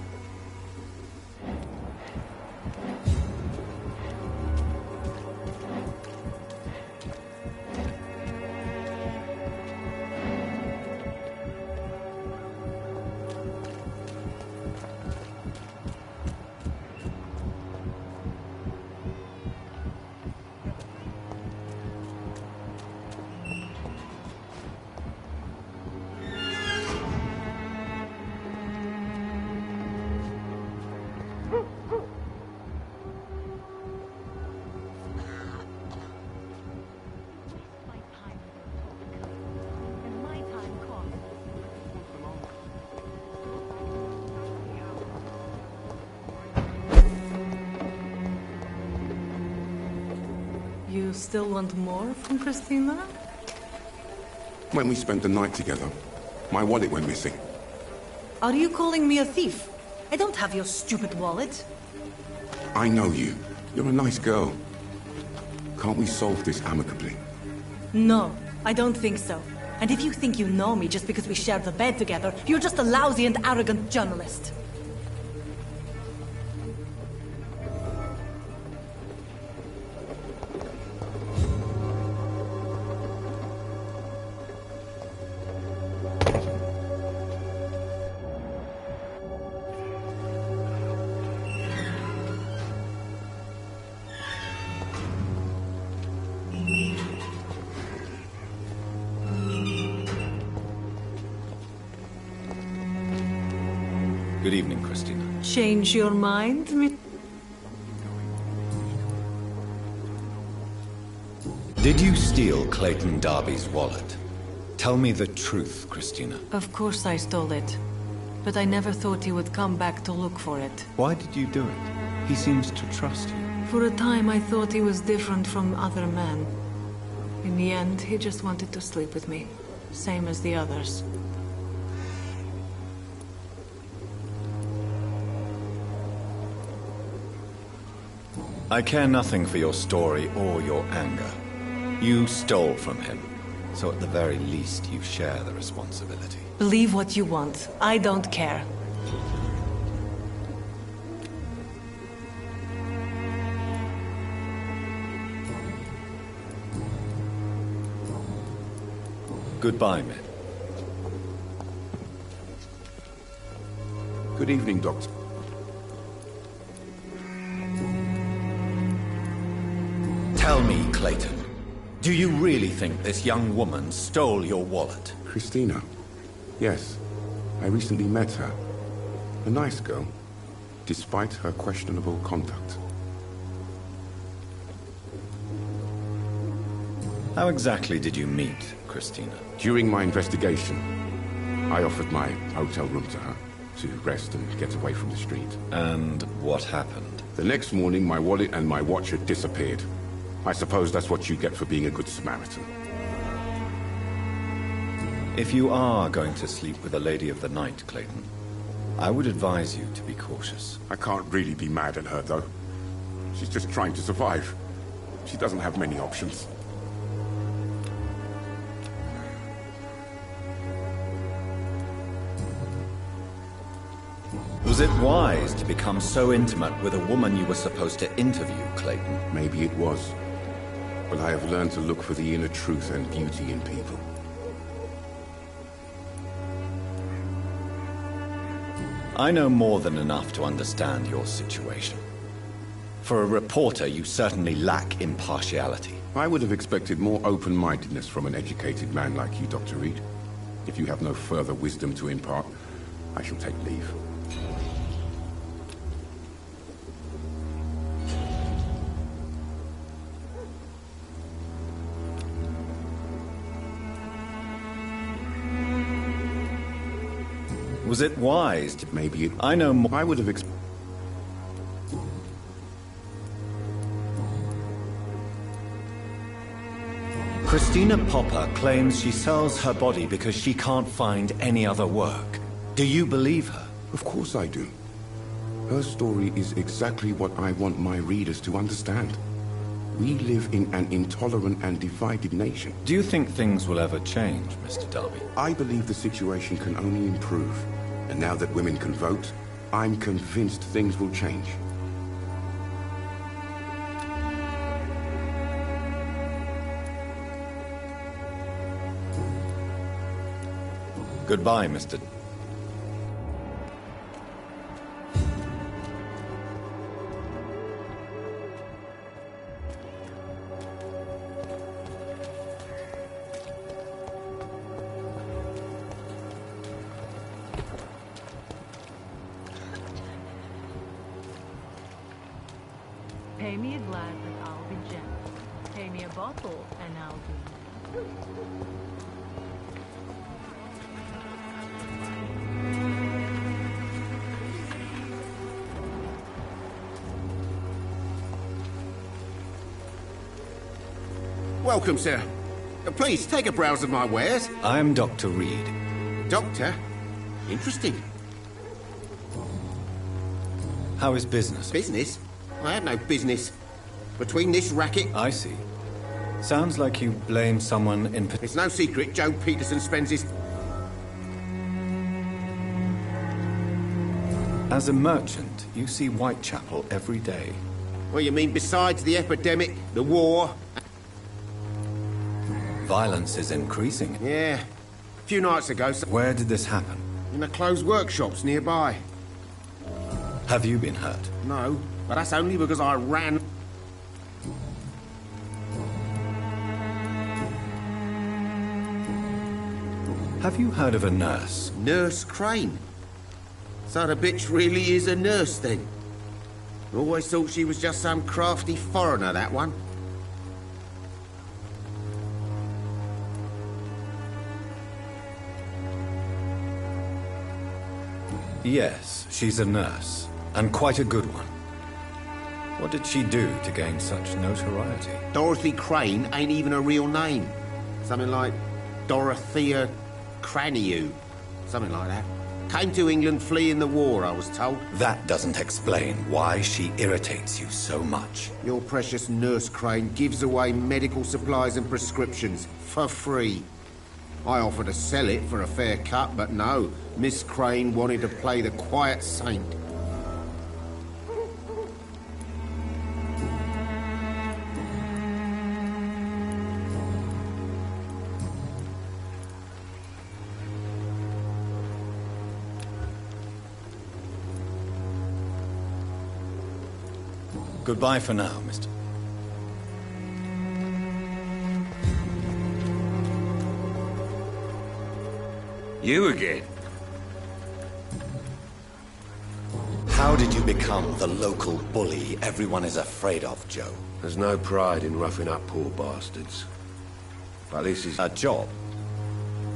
You still want more from Christina?
When we spent the night together, my wallet went missing.
Are you calling me a thief? I don't have your stupid wallet.
I know you. You're a nice girl. Can't we solve this amicably?
No, I don't think so. And if you think you know me just because we share the bed together, you're just a lousy and arrogant journalist.
Good evening, Christina.
Change your mind?
Did you steal Clayton Darby's wallet? Tell me the truth, Christina.
Of course I stole it. But I never thought he would come back to look for it.
Why did you do it? He seems to trust you.
For a time I thought he was different from other men. In the end, he just wanted to sleep with me. Same as the others.
I care nothing for your story or your anger. You stole from him, so at the very least you share the responsibility.
Believe what you want. I don't care.
Goodbye, men.
Good evening, Doctor.
Tell me, Clayton, do you really think this young woman stole your wallet?
Christina. Yes. I recently met her. A nice girl, despite her questionable conduct.
How exactly did you meet Christina?
During my investigation, I offered my hotel room to her to rest and get away from the street.
And what happened?
The next morning, my wallet and my watch had disappeared. I suppose that's what you get for being a good Samaritan.
If you are going to sleep with a lady of the night, Clayton, I would advise you to be cautious.
I can't really be mad at her, though. She's just trying to survive. She doesn't have many options.
Was it wise to become so intimate with a woman you were supposed to interview, Clayton?
Maybe it was. But I have learned to look for the inner truth and beauty in people.
I know more than enough to understand your situation. For a reporter, you certainly lack impartiality.
I would have expected more open-mindedness from an educated man like you, Dr. Reed. If you have no further wisdom to impart, I shall take leave.
Was it wise to...
Maybe it...
I know more...
I would have
Christina Popper claims she sells her body because she can't find any other work. Do you believe her?
Of course I do. Her story is exactly what I want my readers to understand. We live in an intolerant and divided nation.
Do you think things will ever change, Mr. Darby?
I believe the situation can only improve. And now that women can vote, I'm convinced things will change.
Goodbye, Mr.
Pay me a glass and I'll be generous. Pay me a bottle and I'll be...
Welcome, sir. Please, take a browse of my wares.
I'm Dr. Reed.
Doctor? Interesting.
How is business?
Business? I have no business. Between this racket...
I see. Sounds like you blame someone in...
It's no secret Joe Peterson spends his...
As a merchant, you see Whitechapel every day.
Well, you mean besides the epidemic, the war...
Violence is increasing.
Yeah. A few nights ago...
Where did this happen?
In the closed workshops nearby.
Have you been hurt?
No, but that's only because I ran...
Have you heard of a nurse?
Nurse Crane? So the bitch really is a nurse, then? I always thought she was just some crafty foreigner, that one.
Yes, she's a nurse, and quite a good one. What did she do to gain such notoriety?
Dorothy Crane ain't even a real name. Something like Dorothea Craniu. Something like that. Came to England fleeing the war, I was told.
That doesn't explain why she irritates you so much.
Your precious Nurse Crane gives away medical supplies and prescriptions for free. I offered to sell it for a fair cut, but no. Miss Crane wanted to play the quiet saint.
Goodbye for now, Mr.
You again?
How did you become the local bully everyone is afraid of, Joe?
There's no pride in roughing up poor bastards. But this is...
A job?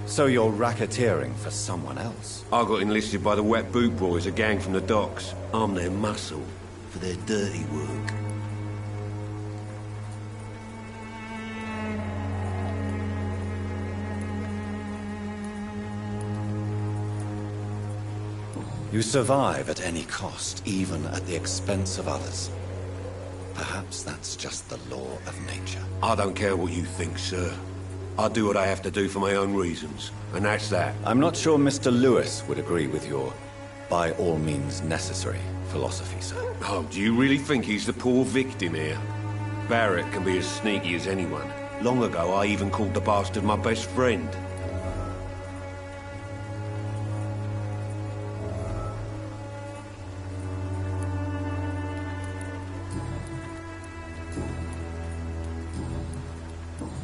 So you're racketeering for someone else?
I got enlisted by the Wet Boot Boys, a gang from the docks. I'm their muscle for their dirty work.
You survive at any cost, even at the expense of others. Perhaps that's just the law of nature.
I don't care what you think, sir. I do what I have to do for my own reasons, and that's that.
I'm not sure Mr. Lewis would agree with your by all means necessary philosophy, sir.
Oh, do you really think he's the poor victim here? Barrett can be as sneaky as anyone. Long ago, I even called the bastard my best friend.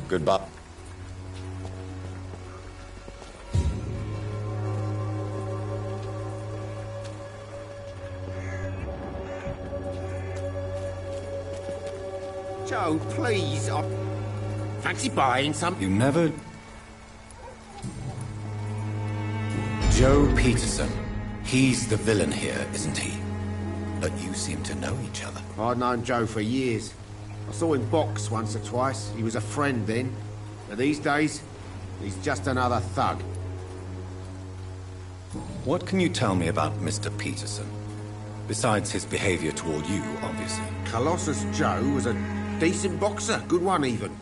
Goodbye.
Joe, please, I fancy buying some.
You never... Joe Peterson. He's the villain here, isn't he? But you seem to know each other.
I'd known Joe for years. I saw him box once or twice. He was a friend then. But these days, he's just another thug.
What can you tell me about Mr. Peterson? Besides his behavior toward you, obviously.
Colossus Joe was a decent boxer, good one even.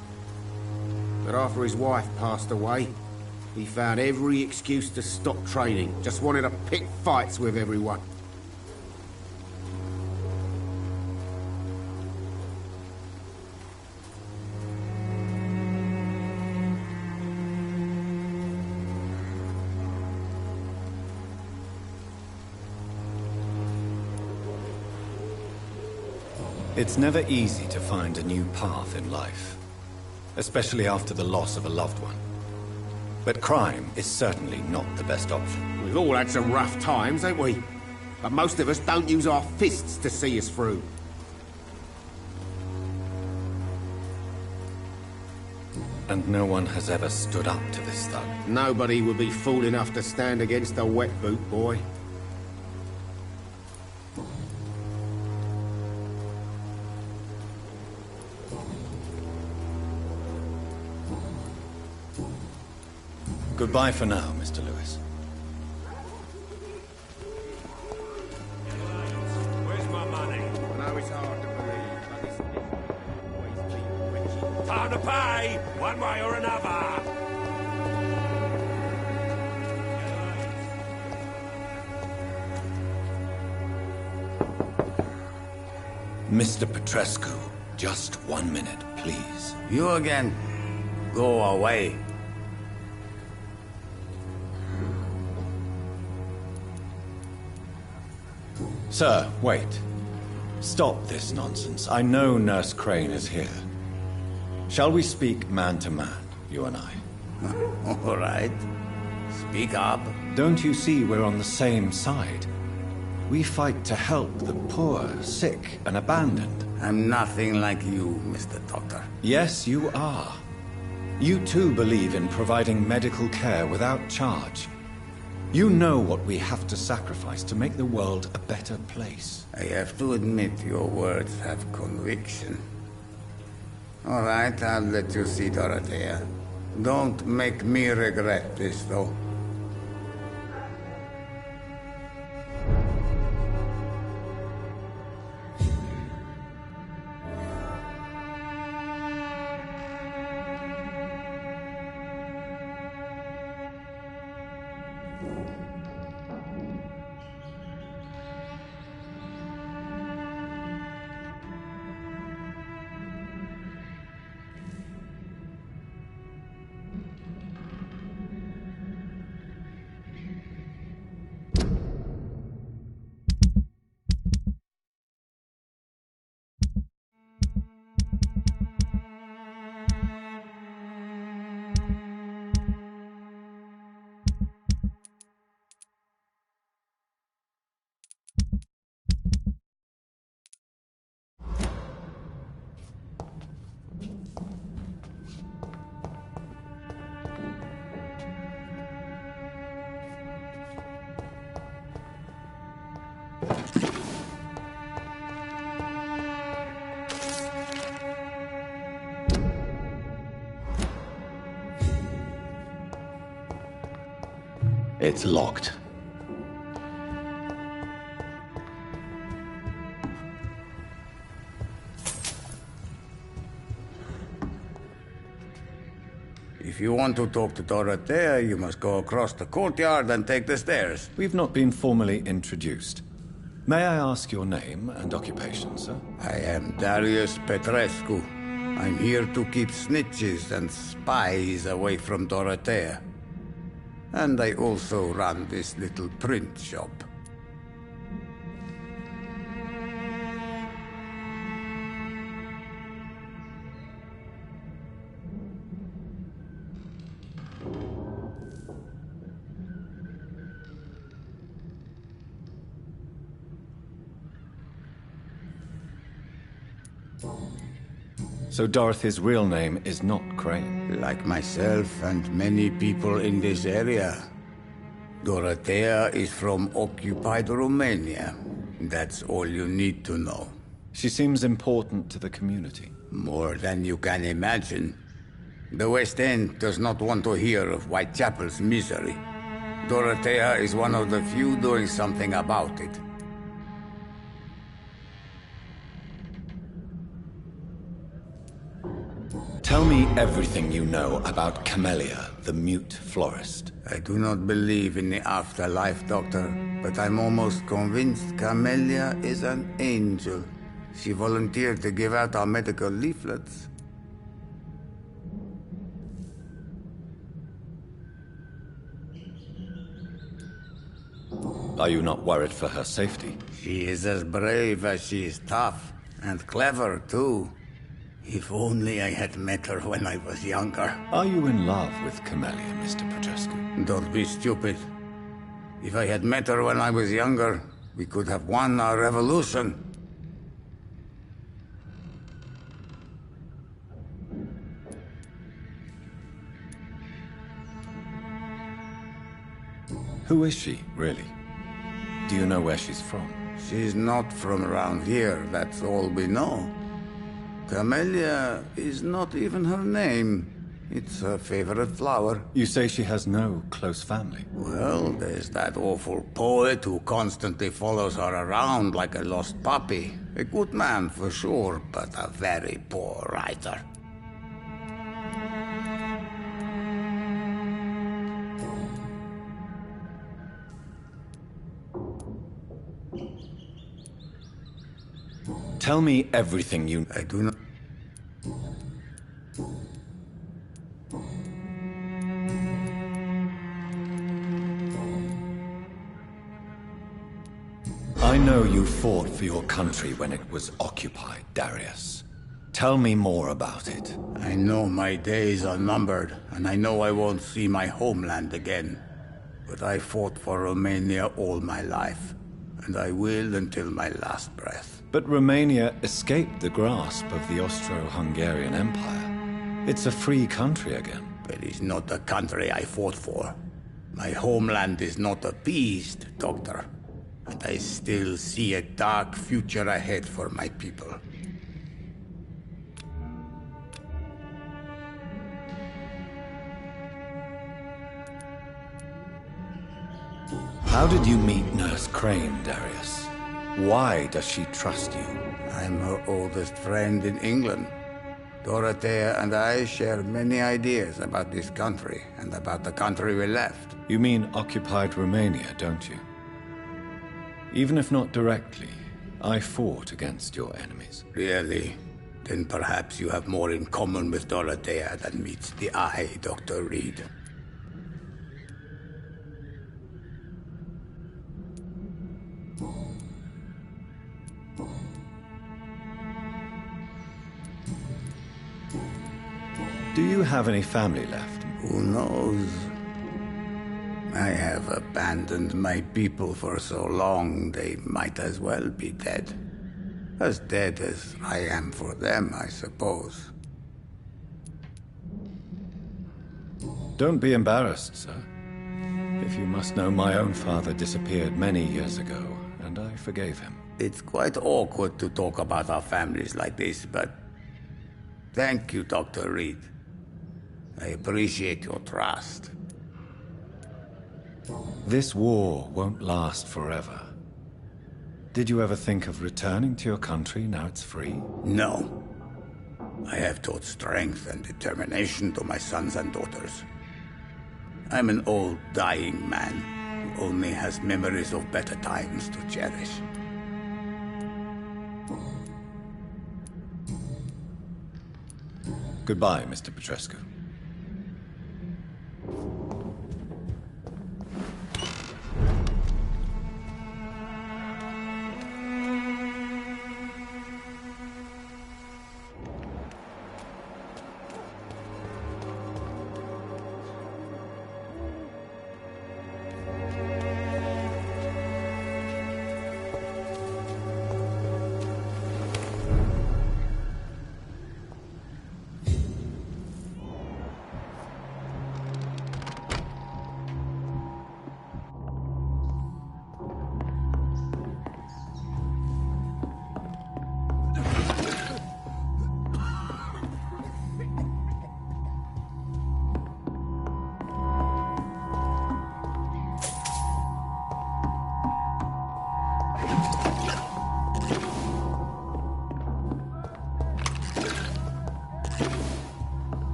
But after his wife passed away, he found every excuse to stop training. Just wanted to pick fights with everyone.
It's never easy to find a new path in life, especially after the loss of a loved one. But crime is certainly not the best option.
We've all had some rough times, ain't we? But most of us don't use our fists to see us through.
And no one has ever stood up to this thug.
Nobody would be fool enough to stand against a wet boot boy.
Goodbye for now, Mr. Lewis.
Where's my money?
I know it's hard to believe, but it's always been wretched.
Time to pay, one way or another.
Mr. Petrescu, just 1 minute, please.
You again. Go away.
Sir, wait. Stop this nonsense. I know Nurse Crane is here. Shall we speak man to man, you and I?
All right. Speak up.
Don't you see we're on the same side? We fight to help the poor, sick, and abandoned.
I'm nothing like you, Mr. Doctor.
Yes, you are. You too believe in providing medical care without charge. You know what we have to sacrifice to make the world a better place.
I have to admit your words have conviction. All right, I'll let you see Dorothea. Don't make me regret this, though.
It's locked.
If If you want to talk to Dorothea, you must go across the courtyard and take the stairs.
We've not been formally introduced. May I ask your name and occupation, sir?
I am Darius Petrescu. I'm here to keep snitches and spies away from Dorothea. And I also run this little print shop.
So Dorothy's real name is not Crane?
Like myself and many people in this area. Dorothea is from occupied Romania. That's all you need to know.
She seems important to the community.
More than you can imagine. The West End does not want to hear of Whitechapel's misery. Dorothea is one of the few doing something about it.
Tell me everything you know about Camellia, the mute florist.
I do not believe in the afterlife, Doctor, but I'm almost convinced Camellia is an angel. She volunteered to give out our medical leaflets.
Are you not worried for her safety?
She is as brave as she is tough, and clever, too. If only I had met her when I was younger.
Are you in love with Camellia, Mr. Petrescu?
Don't be stupid. If I had met her when I was younger, we could have won our revolution.
Who is she, really? Do you know where she's from?
She's not from around here, that's all we know. Camellia is not even her name. It's her favorite flower.
You say she has no close family?
Well, there's that awful poet who constantly follows her around like a lost puppy. A good man for sure, but a very poor writer.
Tell me everything you...
I do not...
I know you fought for your country when it was occupied, Darius. Tell me more about it.
I know my days are numbered, and I know I won't see my homeland again. But I fought for Romania all my life, and I will until my last breath.
But Romania escaped the grasp of the Austro-Hungarian Empire. It's a free country again.
But it's not the country I fought for. My homeland is not appeased, Doctor. And I still see a dark future ahead for my people.
How did you meet Nurse Crane, Darius? Why does she trust you?
I'm her oldest friend in England. Dorothea and I share many ideas about this country and about the country we left.
You mean occupied Romania, don't you? Even if not directly, I fought against your enemies.
Really? Then perhaps you have more in common with Dorothea than meets the eye, Dr. Reed.
Do you have any family left?
Who knows? I have abandoned my people for so long, they might as well be dead. As dead as I am for them, I suppose.
Don't be embarrassed, sir. If you must know, my own father disappeared many years ago, and I forgave him.
It's quite awkward to talk about our families like this, but... Thank you, Dr. Reed. I appreciate your trust.
This war won't last forever. Did you ever think of returning to your country now it's free?
No. I have taught strength and determination to my sons and daughters. I'm an old, dying man who only has memories of better times to cherish.
Goodbye, Mr. Petrescu.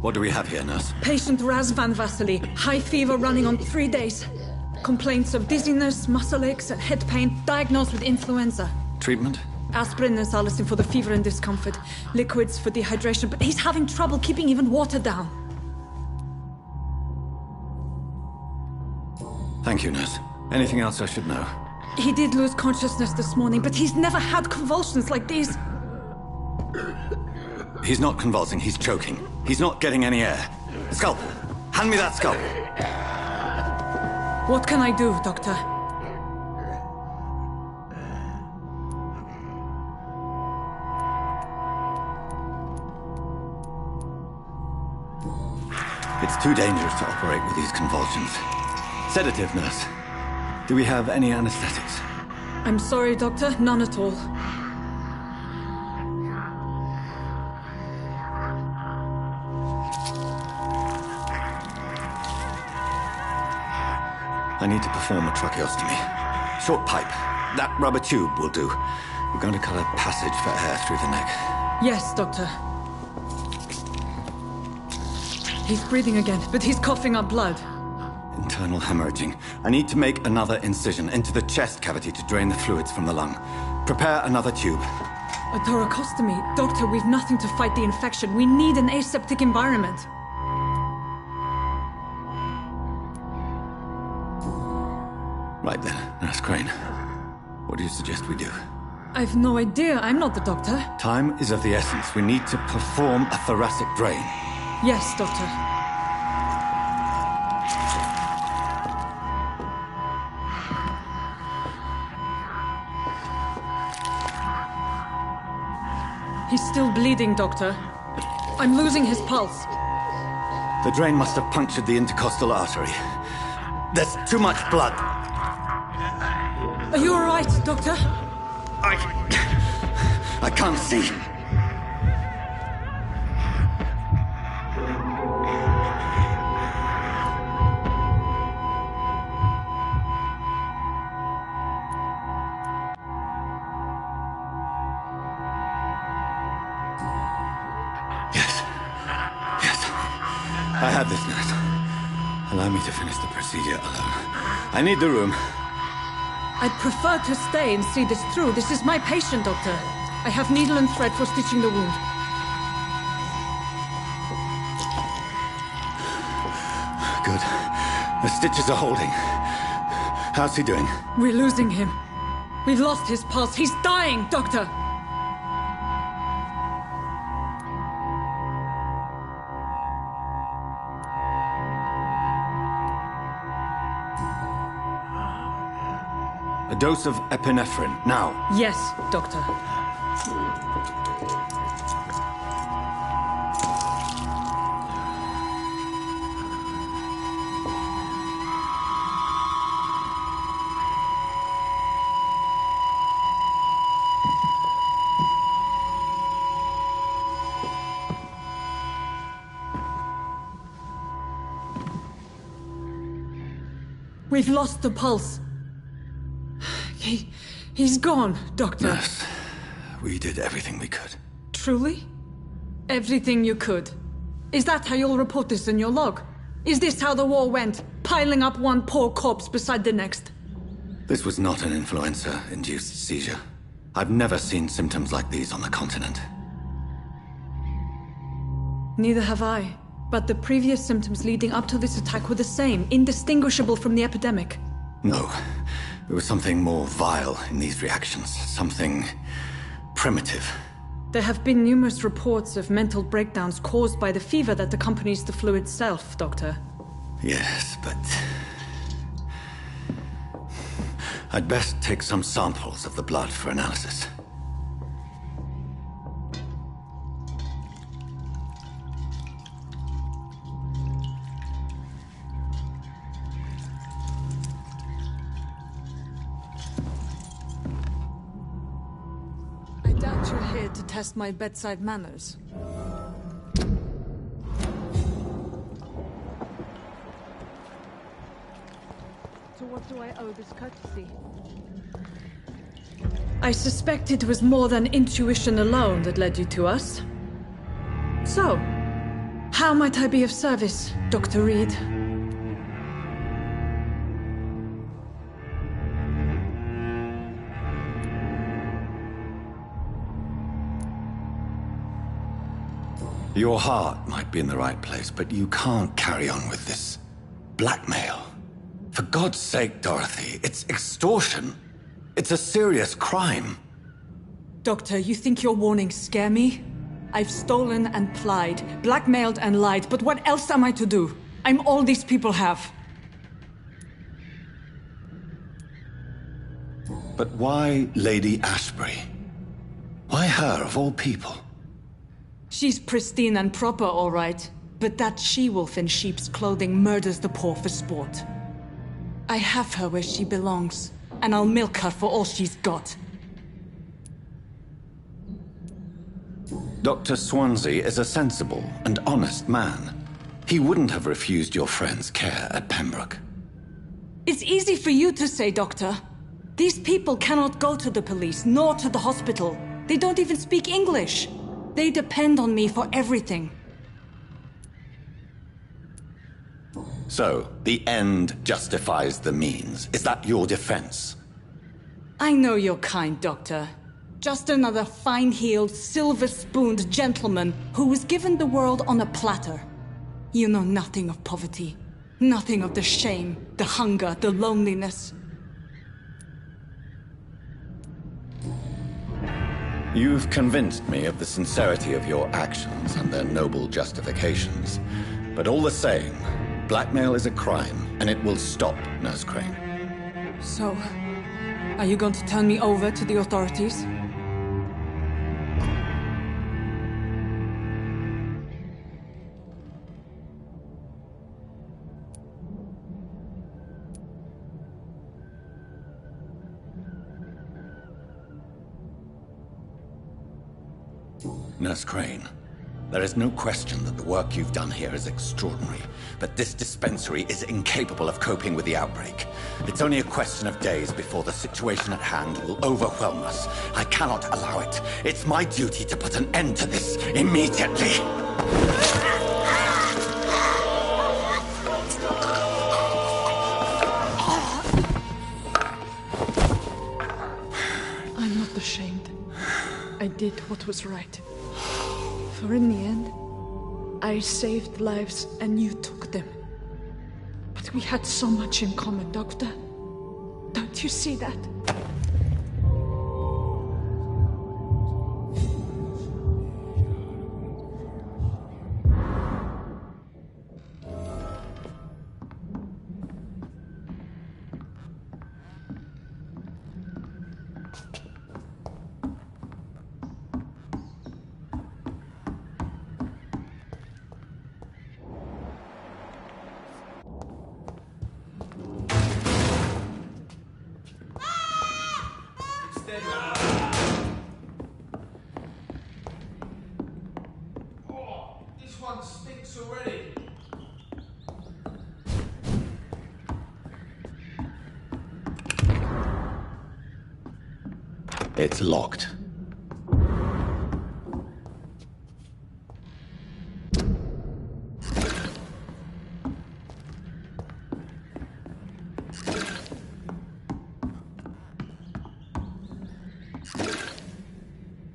What do we have here, nurse?
Patient Razvan Vasily. High fever running on 3 days. Complaints of dizziness, muscle aches, and head pain. Diagnosed with influenza.
Treatment?
Aspirin and salicin for the fever and discomfort. Liquids for dehydration, but he's having trouble keeping even water down.
Thank you, nurse. Anything else I should know?
He did lose consciousness this morning, but he's never had convulsions like these.
He's not convulsing, he's choking. He's not getting any air. Scalpel! Hand me that scalpel!
What can I do, Doctor?
It's too dangerous to operate with these convulsions. Sedative, nurse. Do we have any anesthetics?
I'm sorry, Doctor. None at all.
I need to perform a tracheostomy. Short pipe. That rubber tube will do. We're going to cut a passage for air through the neck.
Yes, Doctor. He's breathing again, but he's coughing up blood.
Internal hemorrhaging. I need to make another incision into the chest cavity to drain the fluids from the lung. Prepare another tube.
A thoracostomy? Doctor, we've nothing to fight the infection. We need an aseptic environment.
Right then, Nurse Crane. What do you suggest we do?
I've no idea. I'm not the doctor.
Time is of the essence. We need to perform a thoracic drain.
Yes, Doctor. He's still bleeding, Doctor. I'm losing his pulse.
The drain must have punctured the intercostal artery. There's too much blood.
Are you all right, Doctor?
I can't see. I have this, nurse. Allow me to finish the procedure alone. I need the room.
I'd prefer to stay and see this through. This is my patient, Doctor. I have needle and thread for stitching the wound.
Good. The stitches are holding. How's he doing?
We're losing him. We've lost his pulse. He's dying, Doctor!
A dose of epinephrine, now.
Yes, Doctor. We've lost the pulse. He's gone, Doctor.
Yes. We did everything we could.
Truly? Everything you could? Is that how you'll report this in your log? Is this how the war went? Piling up one poor corpse beside the next?
This was not an influenza-induced seizure. I've never seen symptoms like these on the continent.
Neither have I. But the previous symptoms leading up to this attack were the same, indistinguishable from the epidemic.
No. There was something more vile in these reactions. Something primitive.
There have been numerous reports of mental breakdowns caused by the fever that accompanies the flu itself, Doctor.
Yes, but... I'd best take some samples of the blood for analysis.
I doubt you're here to test my bedside manners. So what do I owe this courtesy? I suspect it was more than intuition alone that led you to us. So, how might I be of service, Dr. Reed?
Your heart might be in the right place, but you can't carry on with this blackmail. For God's sake, Dorothy, it's extortion. It's a serious crime.
Doctor, you think your warnings scare me? I've stolen and plied, blackmailed and lied, but what else am I to do? I'm all these people have.
But why Lady Ashbury? Why her, of all people?
She's pristine and proper, all right. But that she-wolf in sheep's clothing murders the poor for sport. I have her where she belongs, and I'll milk her for all she's got.
Dr. Swansea is a sensible and honest man. He wouldn't have refused your friend's care at Pembroke.
It's easy for you to say, Doctor. These people cannot go to the police, nor to the hospital. They don't even speak English. They depend on me for everything.
So, the end justifies the means. Is that your defense?
I know you're kind, Doctor. Just another fine-heeled, silver-spooned gentleman who was given the world on a platter. You know nothing of poverty. Nothing of the shame, the hunger, the loneliness.
You've convinced me of the sincerity of your actions and their noble justifications. But all the same, blackmail is a crime, and it will stop, Nurse Crane.
So, are you going to turn me over to the authorities?
Nurse Crane, there is no question that the work you've done here is extraordinary, but this dispensary is incapable of coping with the outbreak. It's only a question of days before the situation at hand will overwhelm us. I cannot allow it. It's my duty to put an end to this immediately.
I'm not ashamed. I did what was right. For in the end, I saved lives and you took them. But we had so much in common, Doctor. Don't you see that?
Oh, this one stinks already.
It's locked.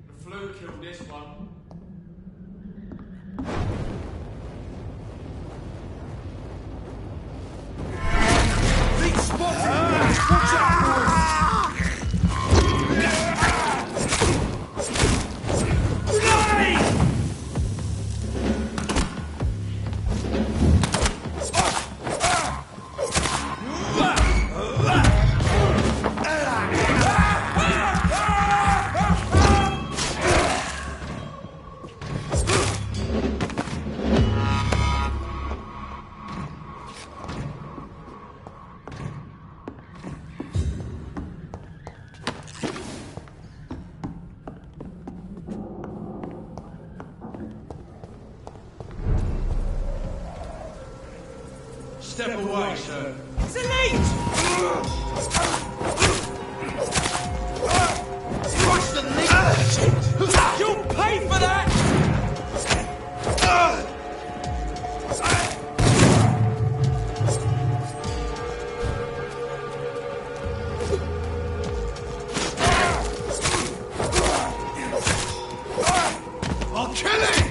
The flu killed this one. Big spotted! Watch out, boys! Step away, sir. It's elite! Crush the meat! You'll pay for that! I'll kill him!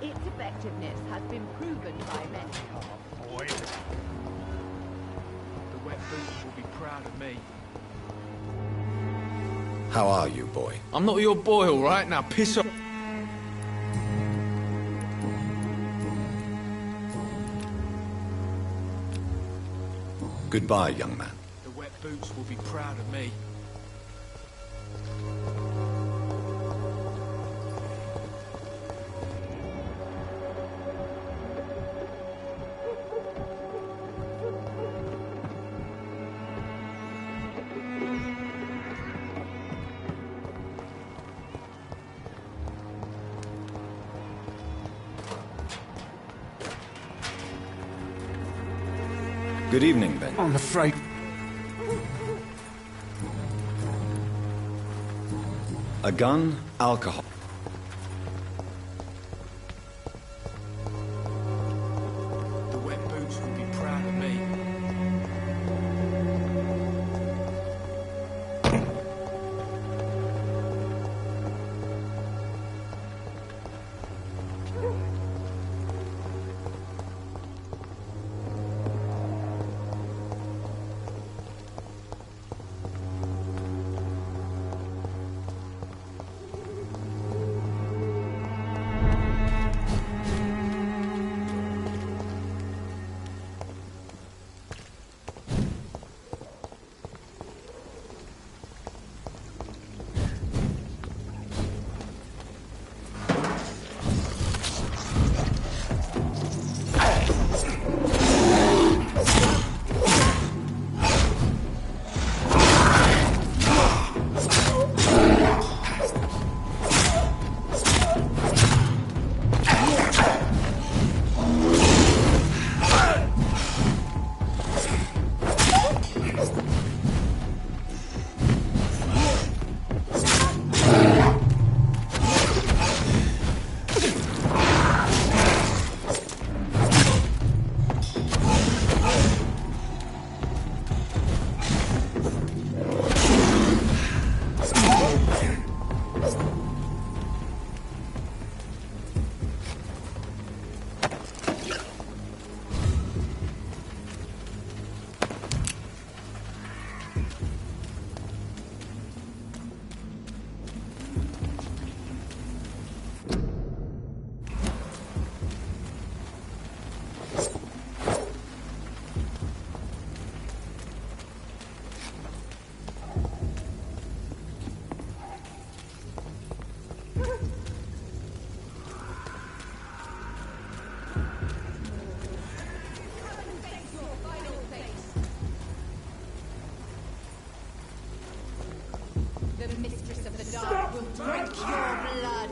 Its effectiveness has been proven by many.
Oh, boy. The wet boots will be proud of me.
How are you, boy?
I'm not your boy, all right? Now piss off.
Goodbye, young man.
The wet boots will be proud of me.
Good evening, Ben.
I'm afraid...
A gun, alcohol.
The wet boots will be proud of me.
The mistress of the dark will drink your blood.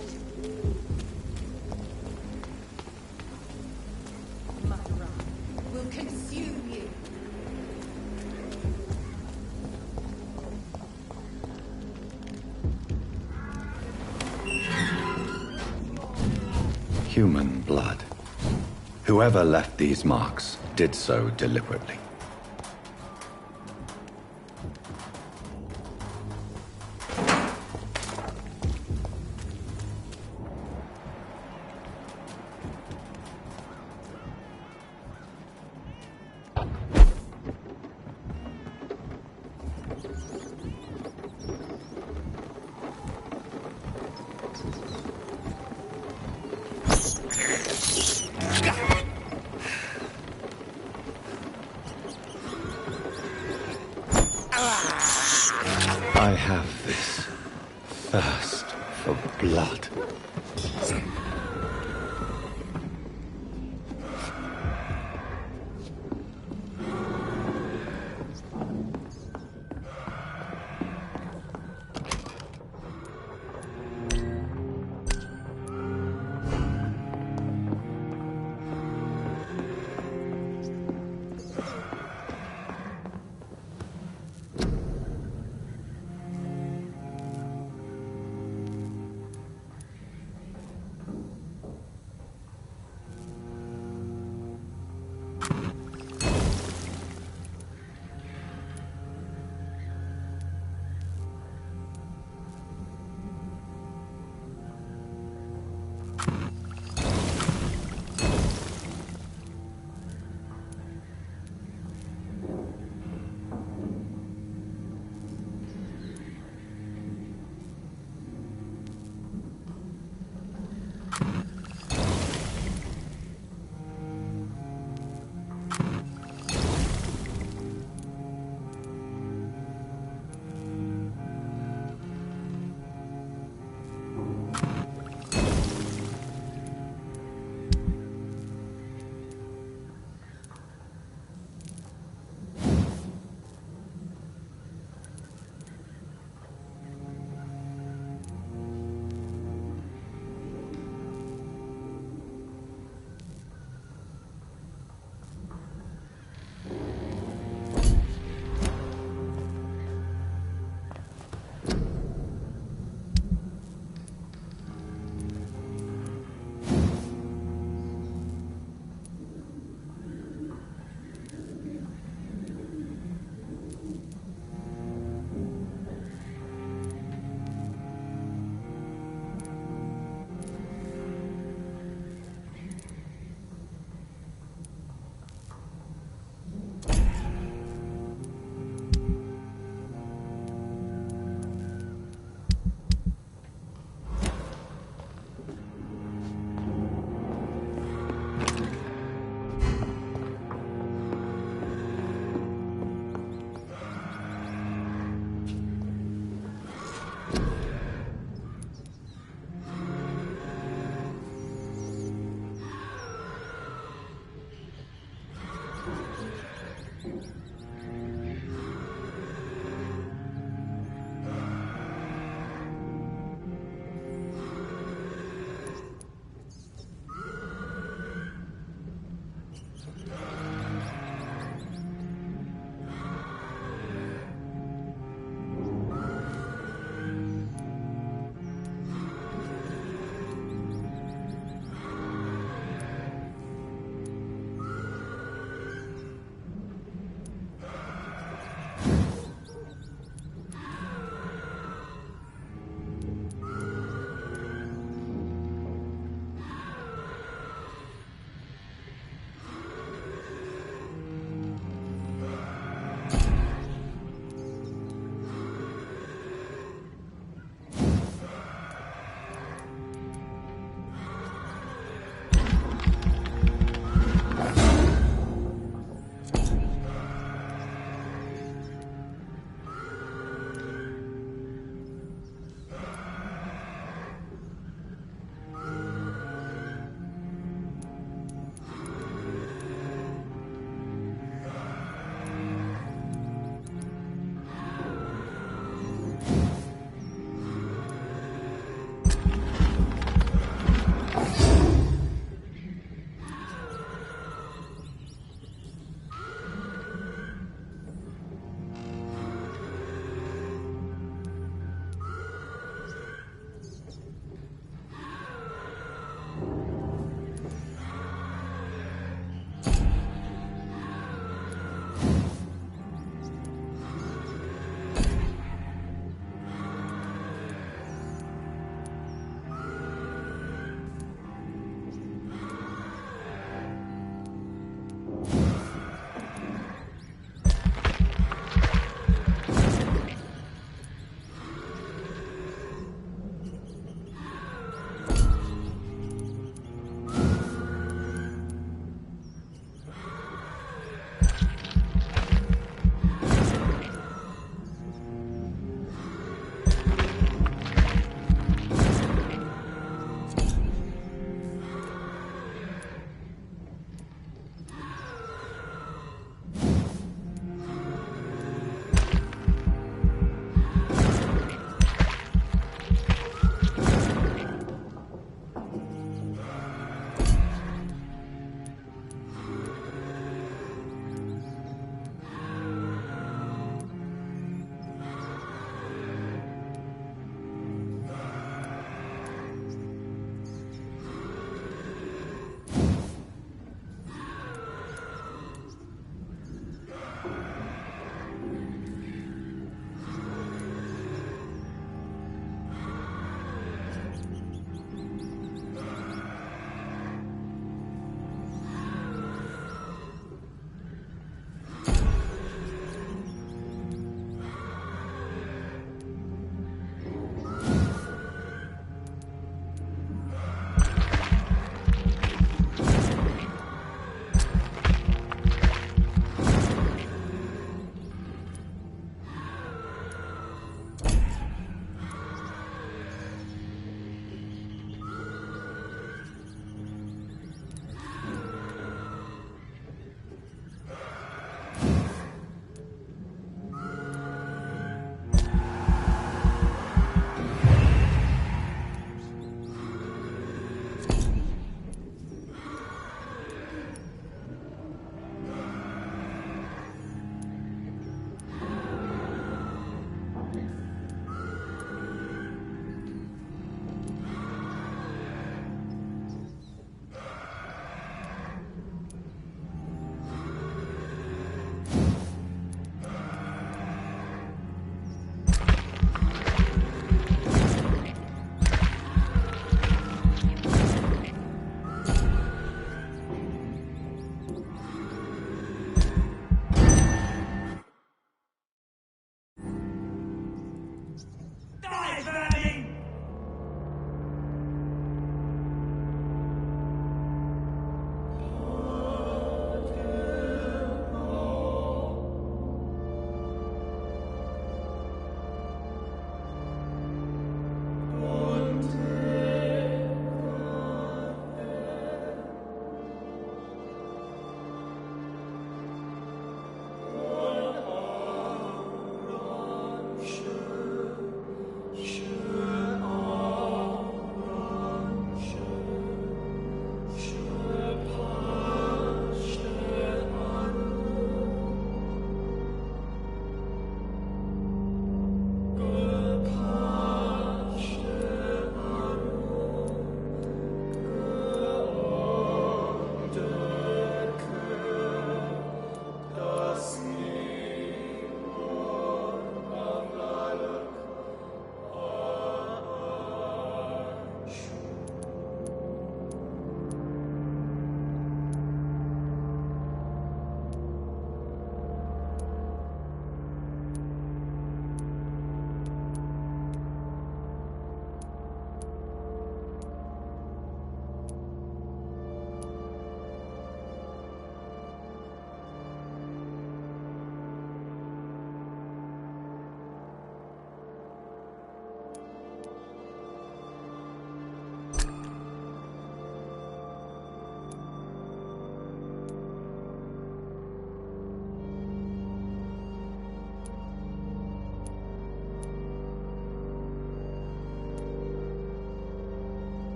Madara will consume you.
Human blood. Whoever left these marks did so deliberately. I have this thirst for blood.